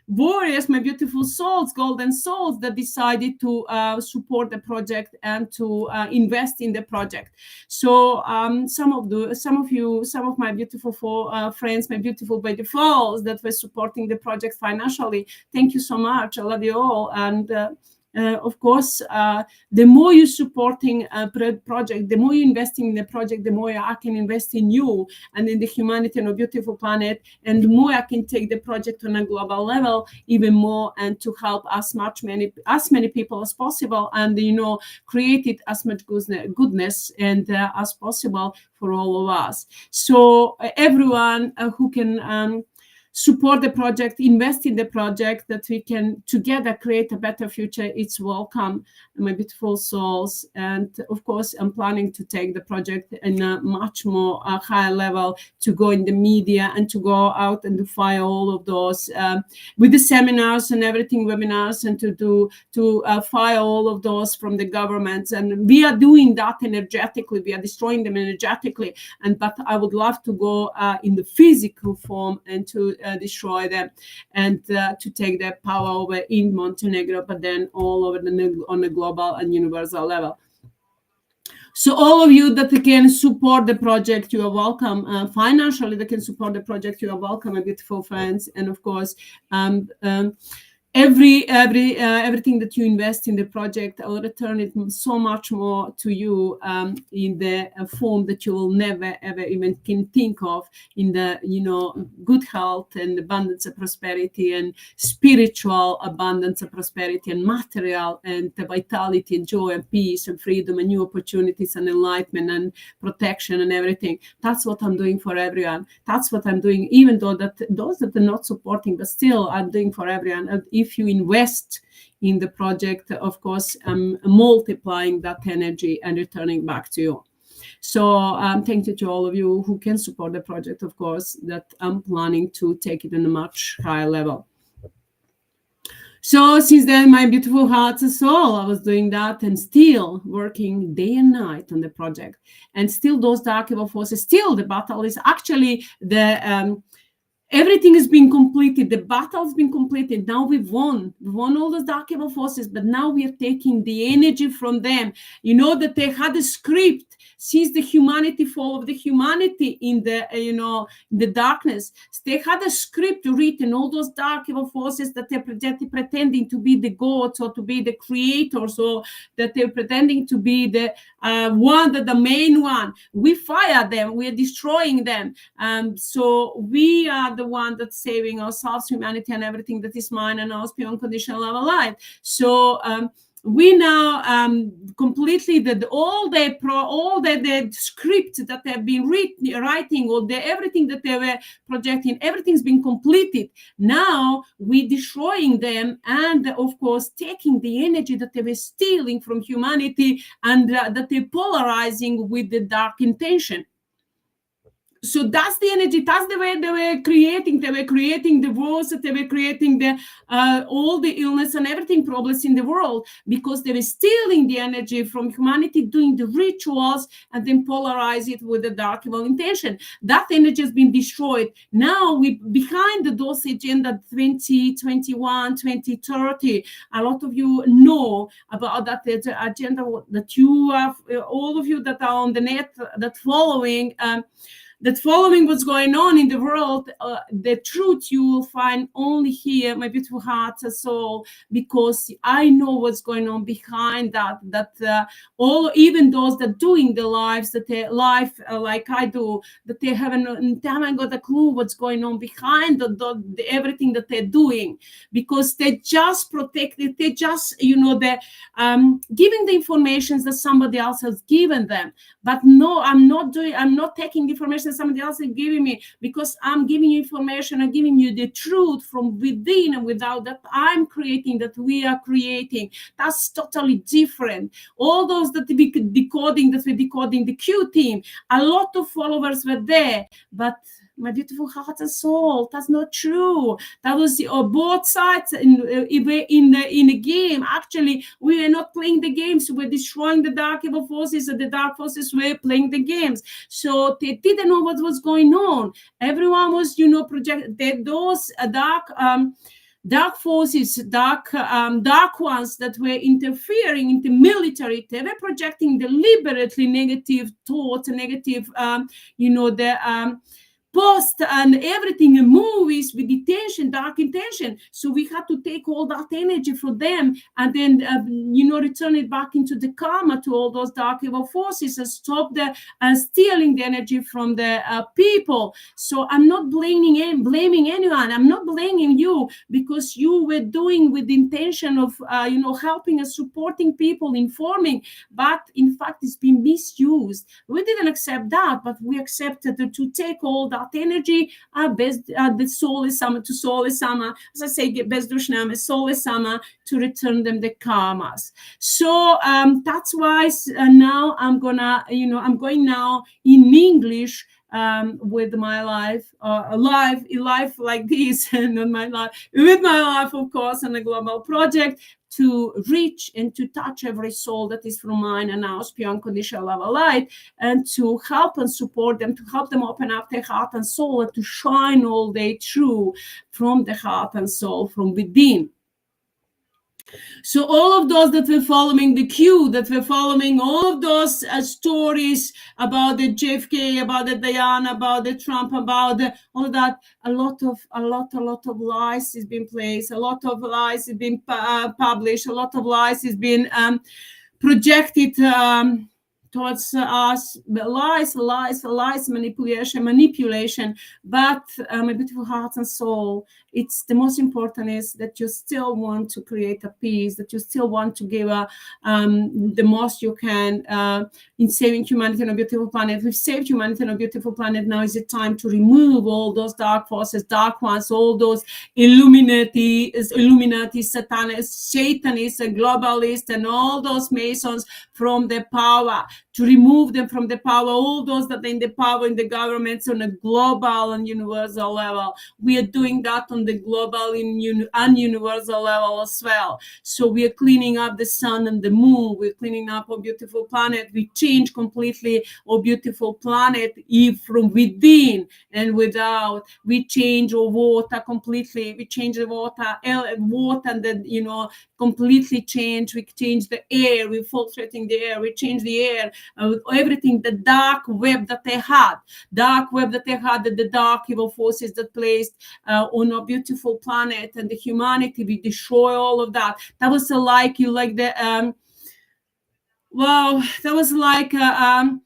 warriors, my beautiful souls, golden souls, that decided to support the project and to invest in the project. So some of my beautiful friends, my beautiful baby-foals that were supporting the project financially, thank you so much. I love you all. And of course, the more you're supporting a project, the more you're investing in the project, the more I can invest in you and in the humanity on a beautiful planet, and the more I can take the project on a global level even more, and to help as many people as possible, and create it as much goodness and as possible for all of us. So everyone who can support the project, invest in the project, that we can together create a better future, it's welcome, my beautiful souls. And of course, I'm planning to take the project in a much more higher level, to go in the media and to go out and to fire all of those with the seminars and everything, webinars, and to fire all of those from the governments. And we are doing that energetically, we are destroying them energetically. But I would love to go in the physical form and to destroy them, and to take their power over in Montenegro, but then all over on a global and universal level. So all of you that can support the project, you are welcome. Financially, that can support the project, you are welcome, my beautiful friends. And of course, everything that you invest in the project, I will return it so much more to you in the form that you will never ever even can think of, in the good health and abundance of prosperity, and spiritual abundance of prosperity, and material and vitality and joy and peace and freedom and new opportunities and enlightenment and protection and everything. That's what I'm doing for everyone. That's what I'm doing, even though that those that are not supporting, but still I'm doing for everyone. And if you invest in the project, of course, I'm multiplying that energy and returning back to you. So thank you to all of you who can support the project, of course, that I'm planning to take it on a much higher level. So since then, my beautiful heart and soul, I was doing that and still working day and night on the project. And still those dark evil forces, still the battle is actually everything has been completed. The battle's been completed. Now we've won. We've won all those dark evil forces, but now we are taking the energy from them. You know that they had a script since the humanity fall of the humanity in the, the darkness. They had a script written, all those dark evil forces that they're pretending to be the gods or to be the creators, or that they're pretending to be the the main one. We fire them. We are destroying them. So we are the one that's saving ourselves, humanity, and everything that is mine and ours, beyond conditional love alive. So we now completely all the scripts that have been writing, or everything that they were projecting, everything's been completed. Now we're destroying them, and of course taking the energy that they were stealing from humanity, and that they're polarizing with the dark intention. So that's the energy. That's the way they were creating. They were creating the wars. They were creating the all the illness and everything problems in the world, because they were stealing the energy from humanity, doing the rituals, and then polarize it with the dark evil intention. That energy has been destroyed. Now we behind the those agenda 2021, 2030. A lot of you know about that agenda that you have. All of you that are on the net that following. That following what's going on in the world, the truth you will find only here, my beautiful heart and soul, because I know what's going on behind that. All, even those that doing the lives that they life like I do, that they haven't got a clue what's going on behind the everything that they're doing, because they just protected. They just they're giving the information that somebody else has given them. But no, I'm not taking information somebody else is giving me, because I'm giving you information. I'm giving you the truth from within and without, that I'm creating, that we are creating. That's totally different. All those that we're decoding the Q team, a lot of followers were there, but my beautiful heart and soul, that's not true. That was both sides in the game. Actually, we were not playing the games. We were destroying the dark evil forces, and the dark forces were playing the games. So they didn't know what was going on. Everyone was, projected those dark forces, dark ones that were interfering in the military. They were projecting deliberately negative thoughts, negative, post and everything in movies with intention, dark intention. So we had to take all that energy for them, and then return it back into the karma to all those dark evil forces, and stop the stealing the energy from the people. So I'm not blaming anyone. I'm not blaming you, because you were doing with the intention of helping and supporting people, informing, but in fact it's been misused. We didn't accept that, but we accepted to take all that energy, the soul is sama, to soul is sama, as I say, bez dushnam, soul is sama, to return them the karmas. So that's why now I'm going now in English with my life, life like this, and not my life, with my life, of course, and a global project, to reach and to touch every soul that is from mine and now pure unconditional love of light, and to help and support them, to help them open up their heart and soul, and to shine all day through from the heart and soul from within. So all of those that were following the queue, that were following all of those stories about the JFK, about the Diana, about the Trump, about all of that, a lot of lies has been placed, a lot of lies has been published, a lot of lies has been projected towards us, lies, manipulation. But my beautiful heart and soul, it's the most important is that you still want to create a peace, that you still want to give the most you can in saving humanity on a beautiful planet. We've saved humanity on a beautiful planet. Now is the time to remove all those dark forces, dark ones, all those Illuminati, Satanists, Satanists, and globalists, and all those Masons from the power, to remove them from the power, all those that are in the power in the governments on a global and universal level. We are doing that on the global and universal level as well. So we are cleaning up the sun and the moon. We're cleaning up our beautiful planet. We change completely our beautiful planet from within and without. We change our water completely. We change the water and then, completely change. We change the air. We're filtrating the air. We change the air. Everything, the dark web that they had, that the dark evil forces that placed on our beautiful planet and the humanity, we destroy all of that. That was like that was like a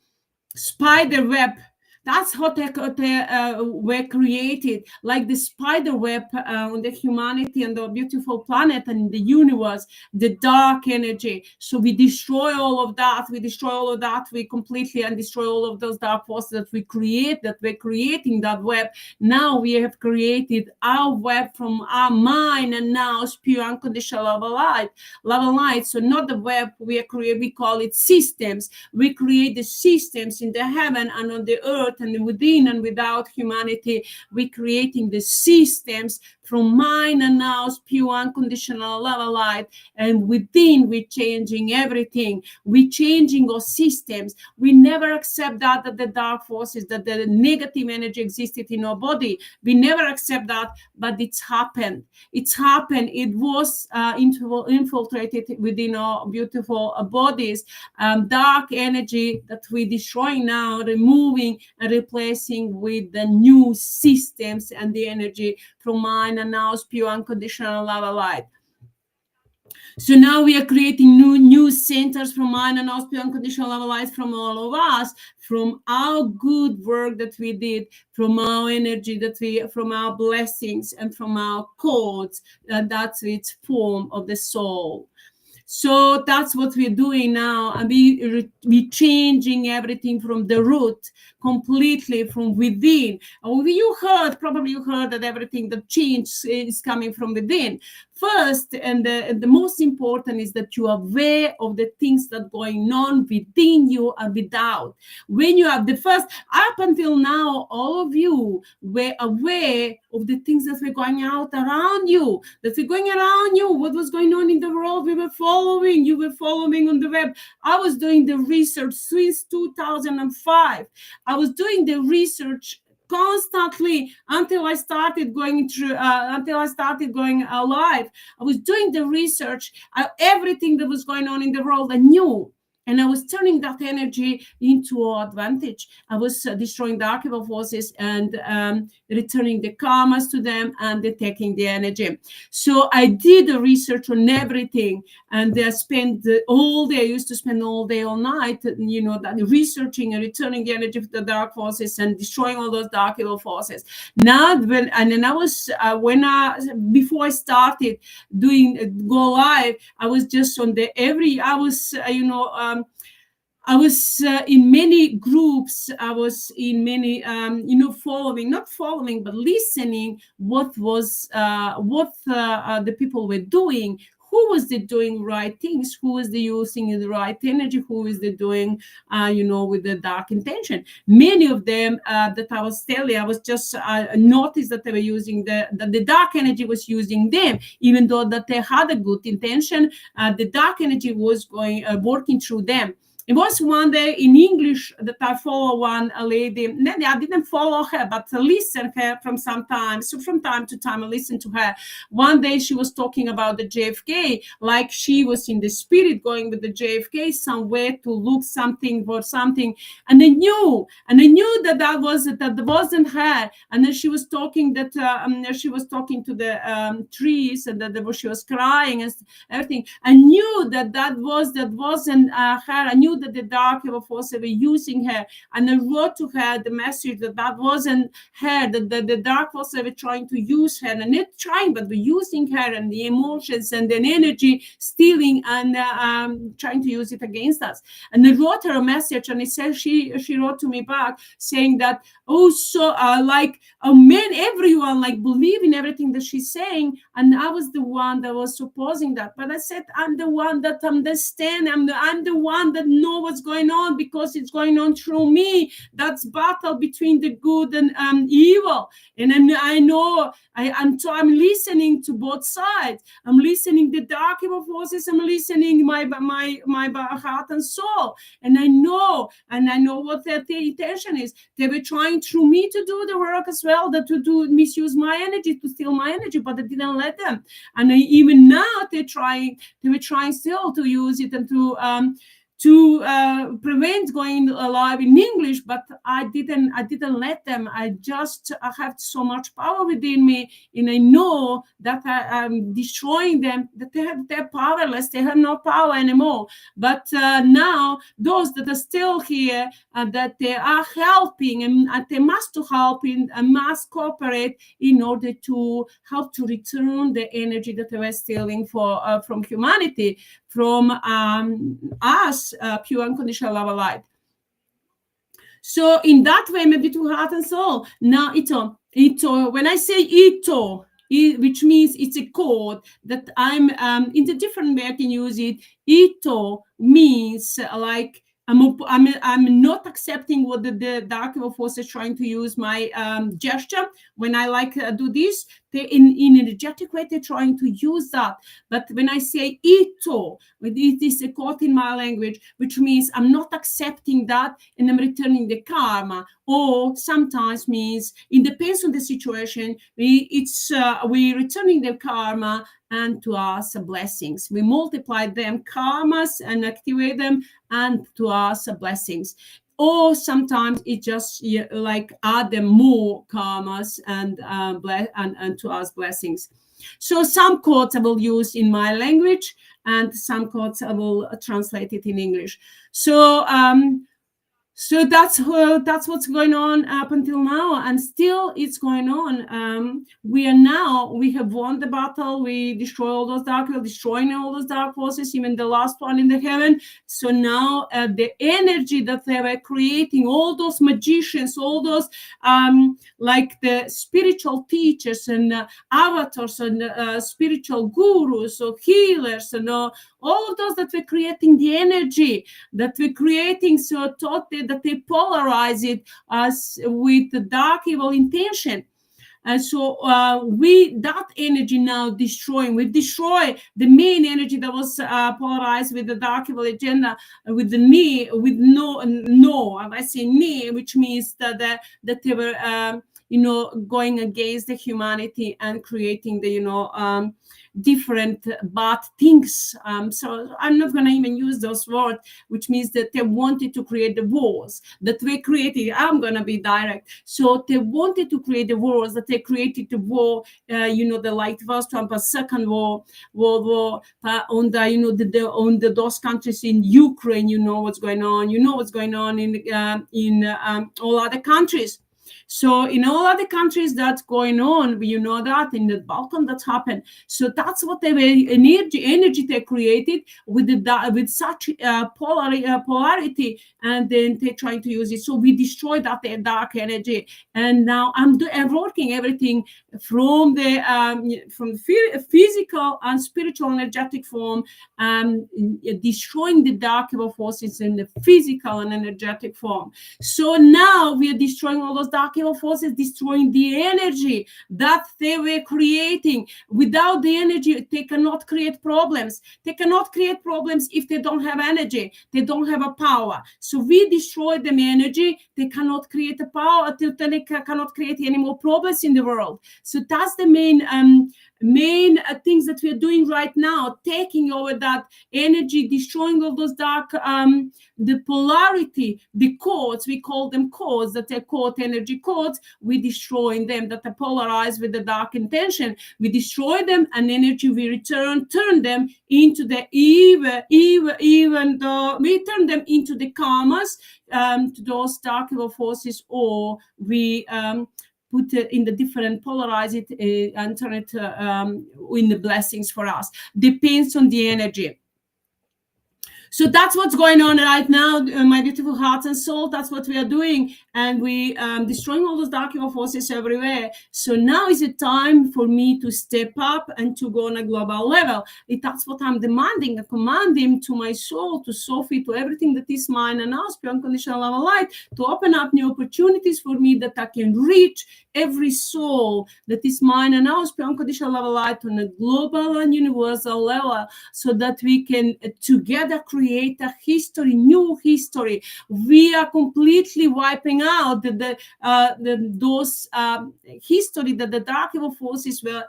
spider web. That's how they were created, like the spider web on the humanity and the beautiful planet and the universe, the dark energy. So we destroy all of that. We completely and destroy all of those dark forces that we create, that we're creating that web. Now we have created our web from our mind, and now it's pure unconditional love and light. So not the web we call it systems. We create the systems in the heaven and on the earth earth and within and without humanity. We're creating the systems from mind and now pure unconditional love and light, and within we're changing everything. We're changing our systems. We never accept that the dark forces, that the negative energy existed in our body. We never accept that, but it's happened. It's happened. It was infiltrated within our beautiful bodies. Dark energy that we're destroying now, removing and replacing with the new systems and the energy from mind and now pure unconditional love and light. So now we are creating new centers from mind and pure unconditional love and light from all of us, from our good work that we did, from our energy that from our blessings and from our codes. That's its form of the soul. So that's what we're doing now, and we're changing everything from the root, completely from within. Probably you heard that everything that change is coming from within. First, and the most important is that you are aware of the things that are going on within you and without. When you have the first, up until now, all of you were aware of the things that were going out around you, what was going on in the world. You were following on the web. I was doing the research since 2005. I was doing the research constantly until I started going live. I was doing the research, everything that was going on in the world I knew. And I was turning that energy into our advantage. I was destroying the archival forces and returning the karmas to them and taking the energy. So I did the research on everything, and I spent all day. I used to spend all day, all night, researching and returning the energy of the dark forces and destroying all those dark evil forces. Before I started doing go live, I was just on I was in many groups. I was in many, not following, but listening what the people were doing. Who was they doing right things? Who was they using the right energy? Who is they doing, with the dark intention? Many of them that I was telling, I was just noticed that they were using the dark energy was using them, even though that they had a good intention. The dark energy was working through them. It was one day in English that I follow a lady. I didn't follow her, but I listen her from time to time. I listen to her. One day she was talking about the JFK, like she was in the spirit going with the JFK somewhere to look something for something. And I knew that wasn't her. And then she was talking to the trees, and that she was crying and everything. I knew that wasn't her. I knew that the dark evil forces were using her, and I wrote to her the message that wasn't her, that the dark forces were trying to use her, and not trying, but were using her and the emotions and the energy, stealing and trying to use it against us. And I wrote her a message, and it said she wrote to me back saying that everyone believe in everything that she's saying, and I was the one that was opposing that. But I said, I'm the one that understand. I'm the one that know what's going on, because it's going on through me. That's battle between the good and evil. And I know I'm listening to both sides. I'm listening the dark evil forces. I'm listening my heart and soul. And I know what their intention is. They were trying through me to do the work as well, that to misuse my energy, to steal my energy, but I didn't let them. And even now they were trying still to use it and to prevent going live in English, but I didn't let them. I have so much power within me, and I know that I'm destroying them, that they're powerless. They have no power anymore. But now those that are still here, that they are helping, and they must help and must cooperate in order to help to return the energy that they were stealing from humanity, from us, pure unconditional love and light. So in that way, maybe to heart and soul. Now, Ito. When I say Ito, which means it's a code that I'm in the different way I can use it. Ito means I'm not accepting what the dark evil force is trying to use my gesture when I do this. They in energetic way they're trying to use that. But when I say ito, it is a quote in my language, which means I'm not accepting that and I'm returning the karma. Or sometimes means it depends on the situation. We returning the karma and to us blessings. We multiply them karmas and activate them and to us blessings. Or sometimes it just like add them more karmas and and to us blessings. So some quotes I will use in my language and some quotes I will translate it in English. So that's what's going on up until now, and still it's going on. We have won the battle. We destroy all those destroying all those dark forces, even the last one in the heaven. So now the energy that they were creating, all those magicians, all those like the spiritual teachers and avatars and spiritual gurus or healers and all of those that were creating the energy that we're creating, so totally that they polarize it as with the dark evil intention. And so that energy now we destroy the main energy that was polarized with the dark evil agenda, with the me, with no, and I say me, which means that they were going against the humanity and creating the different bad things. So I'm not going to even use those words, which means that they wanted to create the wars that we created. I'm going to be direct. So they wanted to create the wars that they created the war, the like first one, but second world war on the those countries in Ukraine. You know what's going on. You know what's going on in all other countries. So in all other countries that's going on, that in the Balkan that's happened. So that's what they were energy they created with such polarity, and then they're trying to use it. So we destroy that dark energy, and now I'm working everything from the physical and spiritual energetic form, destroying the dark evil forces in the physical and energetic form. So now we are destroying all those dark evil forces, destroying the energy that they were creating. Without the energy, they cannot create problems. They cannot create problems if they don't have energy. They don't have a power. So we destroy them energy. They cannot create a power. They cannot create any more problems in the world. So that's the main things that we are doing right now, taking over that energy, destroying all those dark, the polarity, the codes, we call them codes, that are code energy codes, we destroying them, that are polarized with the dark intention. We destroy them, and energy we turn them into the even though we turn them into the karmas, to those dark evil forces, or we put it in the different, polarize it and turn it in the blessings for us. Depends on the energy. So that's what's going on right now, my beautiful hearts and soul. That's what we are doing, and we destroying all those dark evil forces everywhere. So now is the time for me to step up and to go on a global level. That's what I'm demanding. I command him to my soul, to Sophie, to everything that is mine and ours, pure unconditional love and light, to open up new opportunities for me, that I can reach every soul that is mine and ours, pure unconditional love and light, on a global and universal level, so that we can together create a history, new history. We are completely wiping out those history that the dark evil forces were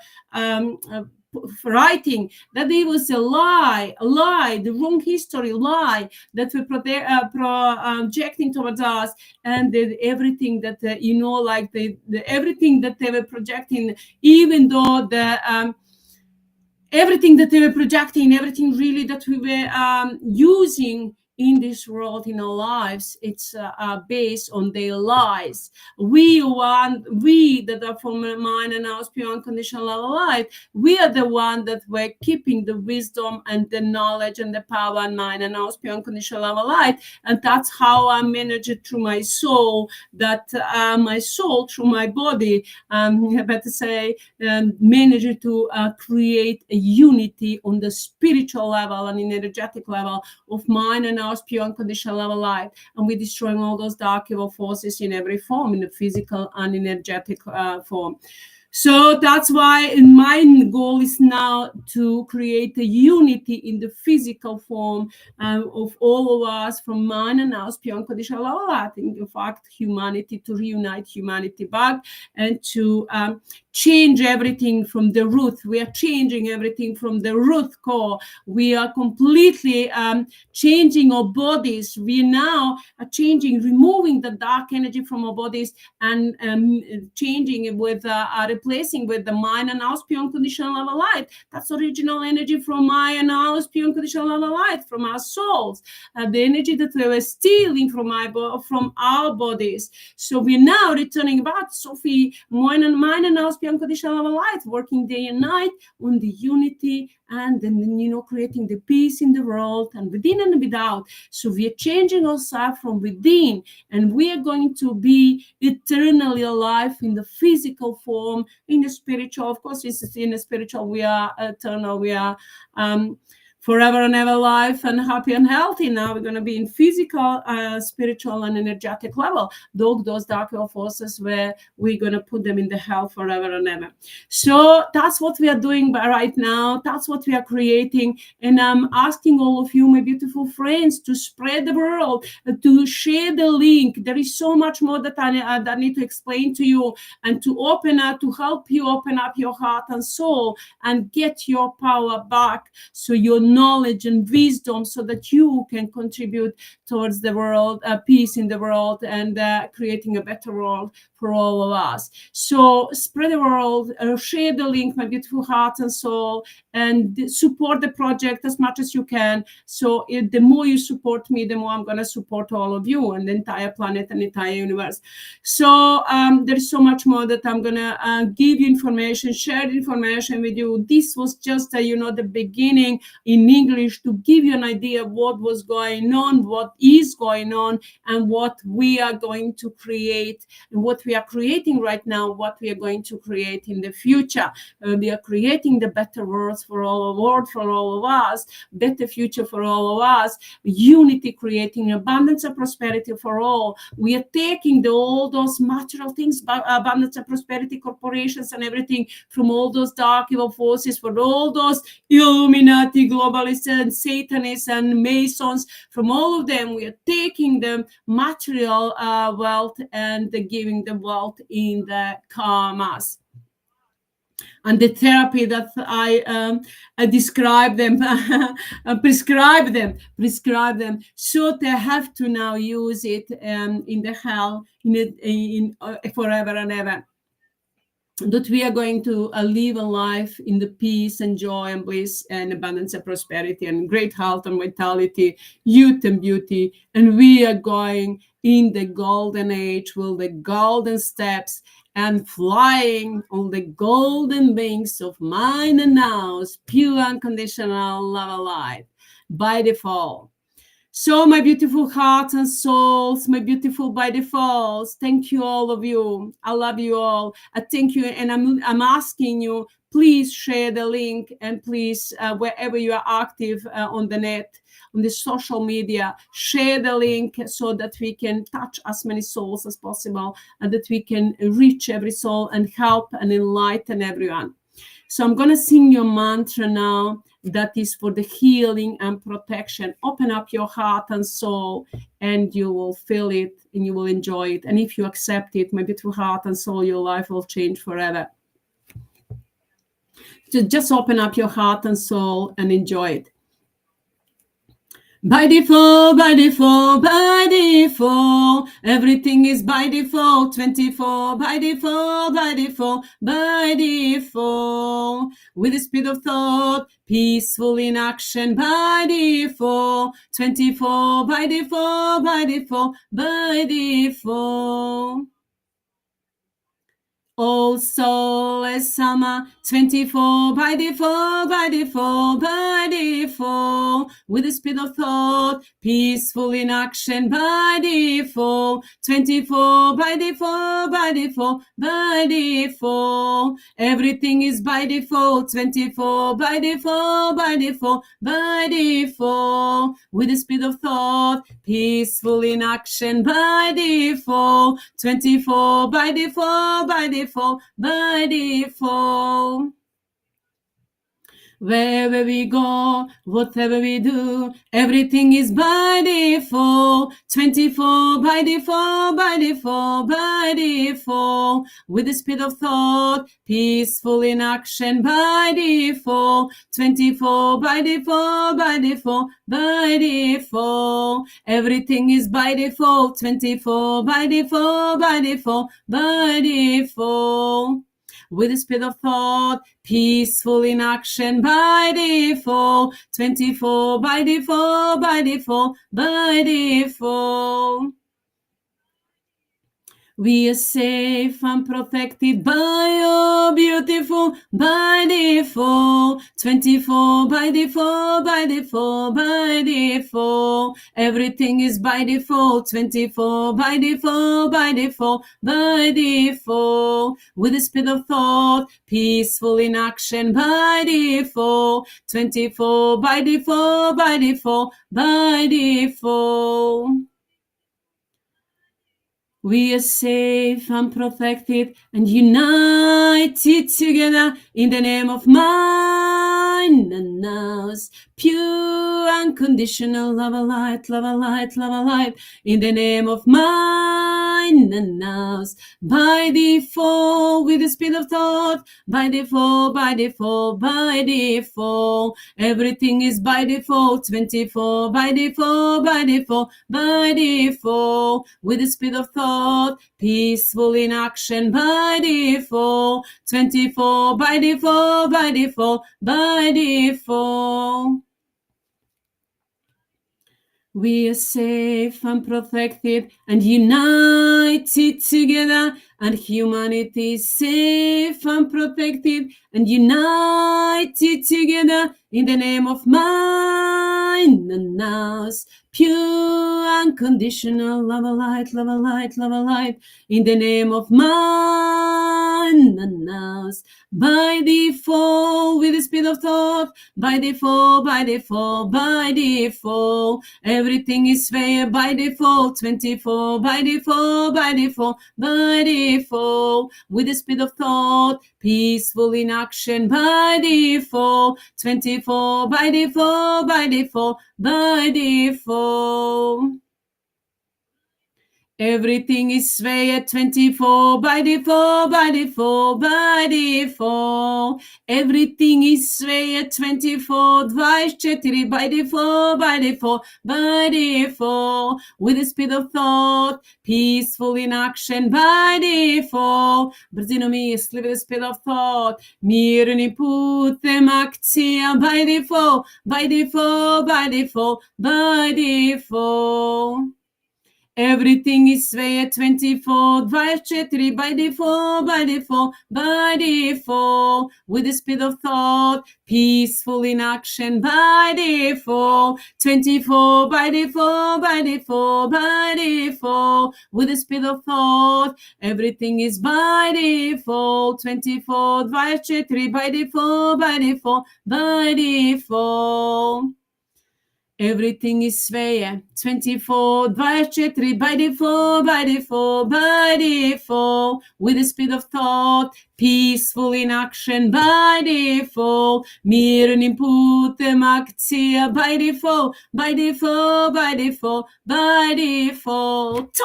writing, that it was a lie, the wrong history, lie that we projecting towards us, and everything that like everything that they were projecting, even though the everything that they were projecting, everything really that we were using in this world, in our lives, it's based on their lies. We that are from mine and ours, pure unconditional love and light, we are the one that were keeping the wisdom and the knowledge and the power in mine and ours, pure unconditional love and light. And that's how I manage it through my soul, that my soul through my body, I better say, manage it to create a unity on the spiritual level and energetic level of mine and now is pure unconditional love of light, and we're destroying all those dark evil forces in every form, in the physical and energetic form. So that's why my goal is now to create a unity in the physical form of all of us, from man and us, pure unconditional love. In fact, humanity, to reunite humanity back and to change everything from the root. We are changing everything from the root core. We are completely changing our bodies. We now are changing, removing the dark energy from our bodies and changing it with replacing with the mind and house pure unconditional love of light. That's original energy from my and house pure unconditional love of light, from our souls, the energy that we were stealing from our bodies. So we're now returning back, Sophie, mind and house pure unconditional love of light, working day and night on the unity and then, you know, creating the peace in the world and within and without. So we are changing ourselves from within, and we are going to be eternally alive in the physical form, in the spiritual. Of course, in the spiritual, we are eternal. We are forever and ever life and happy and healthy. Now we're going to be in physical, spiritual, and energetic level. Those dark forces, where we're going to put them in the hell forever and ever. So that's what we are doing right now. That's what we are creating. And I'm asking all of you, my beautiful friends, to spread the word, to share the link. There is so much more that I need to explain to you, and to open up, to help you open up your heart and soul and get your power back. So your knowledge and wisdom, so that you can contribute towards the world, peace in the world, and creating a better world for all of us. So spread the world, share the link, my beautiful heart and soul, and support the project as much as you can. So the more you support me, the more I'm going to support all of you and the entire planet and the entire universe. So there is so much more that I'm going to give you information, share information with you. This was just, the beginning in English, to give you an idea of what was going on, what is going on, and what we are going to create, and what we are creating right now, what we are going to create in the future. We are creating the better world for all of us, better future for all of us, unity, creating abundance and prosperity for all. We are taking all those material things, abundance and prosperity, corporations and everything, from all those dark evil forces, for all those Illuminati, globalists and Satanists and Masons, from all of them. We are taking the material wealth and giving the wealth in the karmas. And the therapy that I describe them, prescribe them, so they have to now use it in the hell, in forever and ever. That we are going to live a life in the peace and joy and bliss and abundance and prosperity and great health and vitality, youth and beauty. And we are going in the golden age with the golden steps and flying on the golden wings of mind and now's pure unconditional love of light by default. So my beautiful hearts and souls, my beautiful by default, thank you, all of you. I love you all. I thank you, and I'm asking you, please share the link, and please, wherever you are active on the net, on the social media, share the link so that we can touch as many souls as possible, and that we can reach every soul and help and enlighten everyone. So I'm going to sing your mantra now. That is for the healing and protection. Open up your heart and soul, and you will feel it and you will enjoy it. And if you accept it, my beautiful heart and soul, your life will change forever. So just open up your heart and soul and enjoy it. By default, by default, by default, everything is by default, 24, by default, by default, by default, with the speed of thought, peaceful in action, by default, 24, by default, by default, by default. All soulless summer, 24 by default, by default, by default. With the speed of thought, peaceful in action by default. 24 by default, by default, by default. Everything is by default. 24 by default, by default, by default. With the speed of thought, peaceful in action by default. 24 by default, by default, by default. Wherever we go, whatever we do, everything is by default. 24 by default, by default, by default. With the speed of thought, peaceful in action by default. 24 by default, by default, by default. Everything is by default. 24 by default, by default, by default. With the speed of thought, peaceful in action by default. 24 by default, by default, by default. We are safe and protected by your beautiful by default. 24 by default, by default, by default. Everything is by default. 24 by default, by default, by default. With the speed of thought, peaceful in action by default. 24 by default, by default, by default. We are safe and protected and united together in the name of mine and ours. Pure unconditional love of light, love of light, love of light. In the name of mine and ours. By default, with the speed of thought. By default, by default, by default. Everything is by default. 24 by default, by default, by default. With the speed of thought, peaceful in action by default. 24 by default, by default, by default. We are safe and protected and united together, and humanity is safe and protected and united together in the name of mine and ours. Pure unconditional love of light, love of light, love of light, in the name of mine and ours. By default, with the speed of thought, by default, by default, by default. Everything is fair by default. 24 by default, by default, by default. With the speed of thought, peaceful in action by default. 24 by default, by default, by default. Everything is fair. 24 by default, by default, by default. Everything is fair. 24 24 by default, by default, by default. With the speed of thought, peaceful in action by default. Brzino misli with the speed of thought. Mirni putem akcija by default, by default, by default, by default. Everything is fair. 24 24 by default, by default, by default. With the speed of thought, peaceful in action by default. 24 by default, by default, by default. With the speed of thought, everything is by default. 24 24 by default, by default, by default. Everything is fair. 24 24 by default, by default, by default. With the speed of thought, peaceful in action by default. Mirnim putem akcija by default, by default, by default, by default.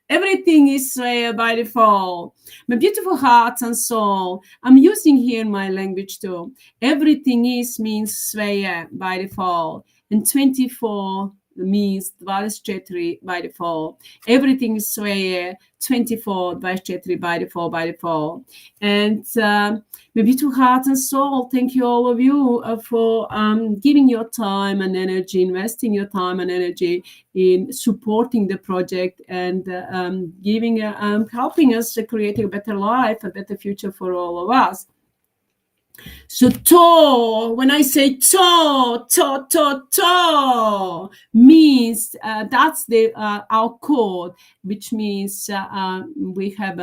Everything is by default. My beautiful heart and soul, I'm using here my language too. Everything is means sveje by default, and 24 means 24 by default. Everything is sveje 24 by Chetri, by default. And maybe to heart and soul, thank you all of you for giving your time and energy, investing your time and energy in supporting the project and giving helping us to create a better life, a better future for all of us. So to, when I say to means that's the our code, which means we have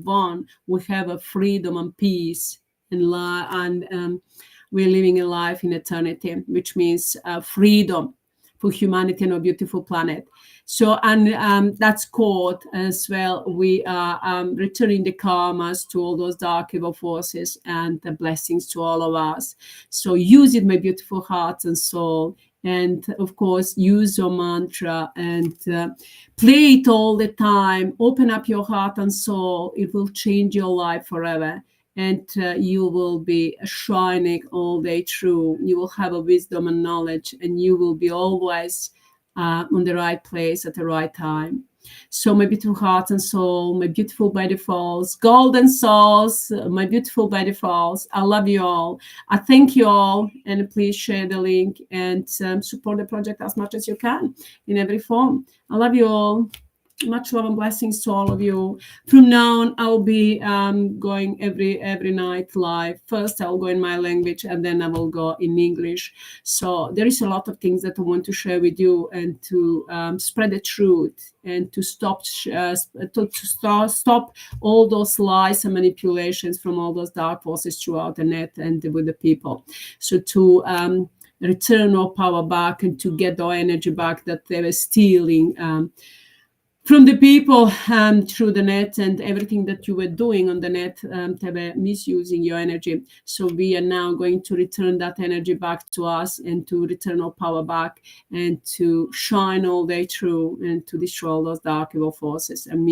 won, we have a freedom and peace and we're living a life in eternity, which means freedom for humanity and a beautiful planet. So, and that's called as well. We are returning the karmas to all those dark evil forces and the blessings to all of us. So use it, my beautiful heart and soul. And of course, use your mantra and play it all the time. Open up your heart and soul. It will change your life forever. And you will be shining all day through. You will have a wisdom and knowledge, and you will be always on the right place at the right time. So my beautiful heart and soul, my beautiful by defaults, golden souls, my beautiful by defaults, I love you all. I thank you all, and please share the link and support the project as much as you can in every form. I love you all. Much love and blessings to all of you. From now on, I'll be going every night live. First, I'll go in my language, and then I will go in English. So there is a lot of things that I want to share with you, and to spread the truth, and to stop all those lies and manipulations from all those dark forces throughout the net and with the people. So to return our power back and to get our energy back that they were stealing from the people through the net, and everything that you were doing on the net, they were misusing your energy. So we are now going to return that energy back to us, and to return our power back, and to shine all day through, and to destroy all those dark evil forces. And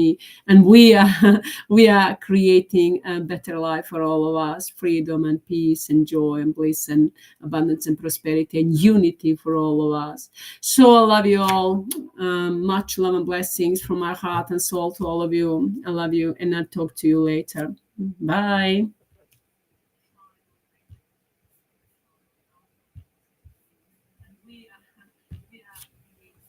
we are creating a better life for all of us, freedom and peace and joy and bliss and abundance and prosperity and unity for all of us. So I love you all. Much love and blessings from my heart and soul to all of you. I love you, and I'll talk to you later. Bye.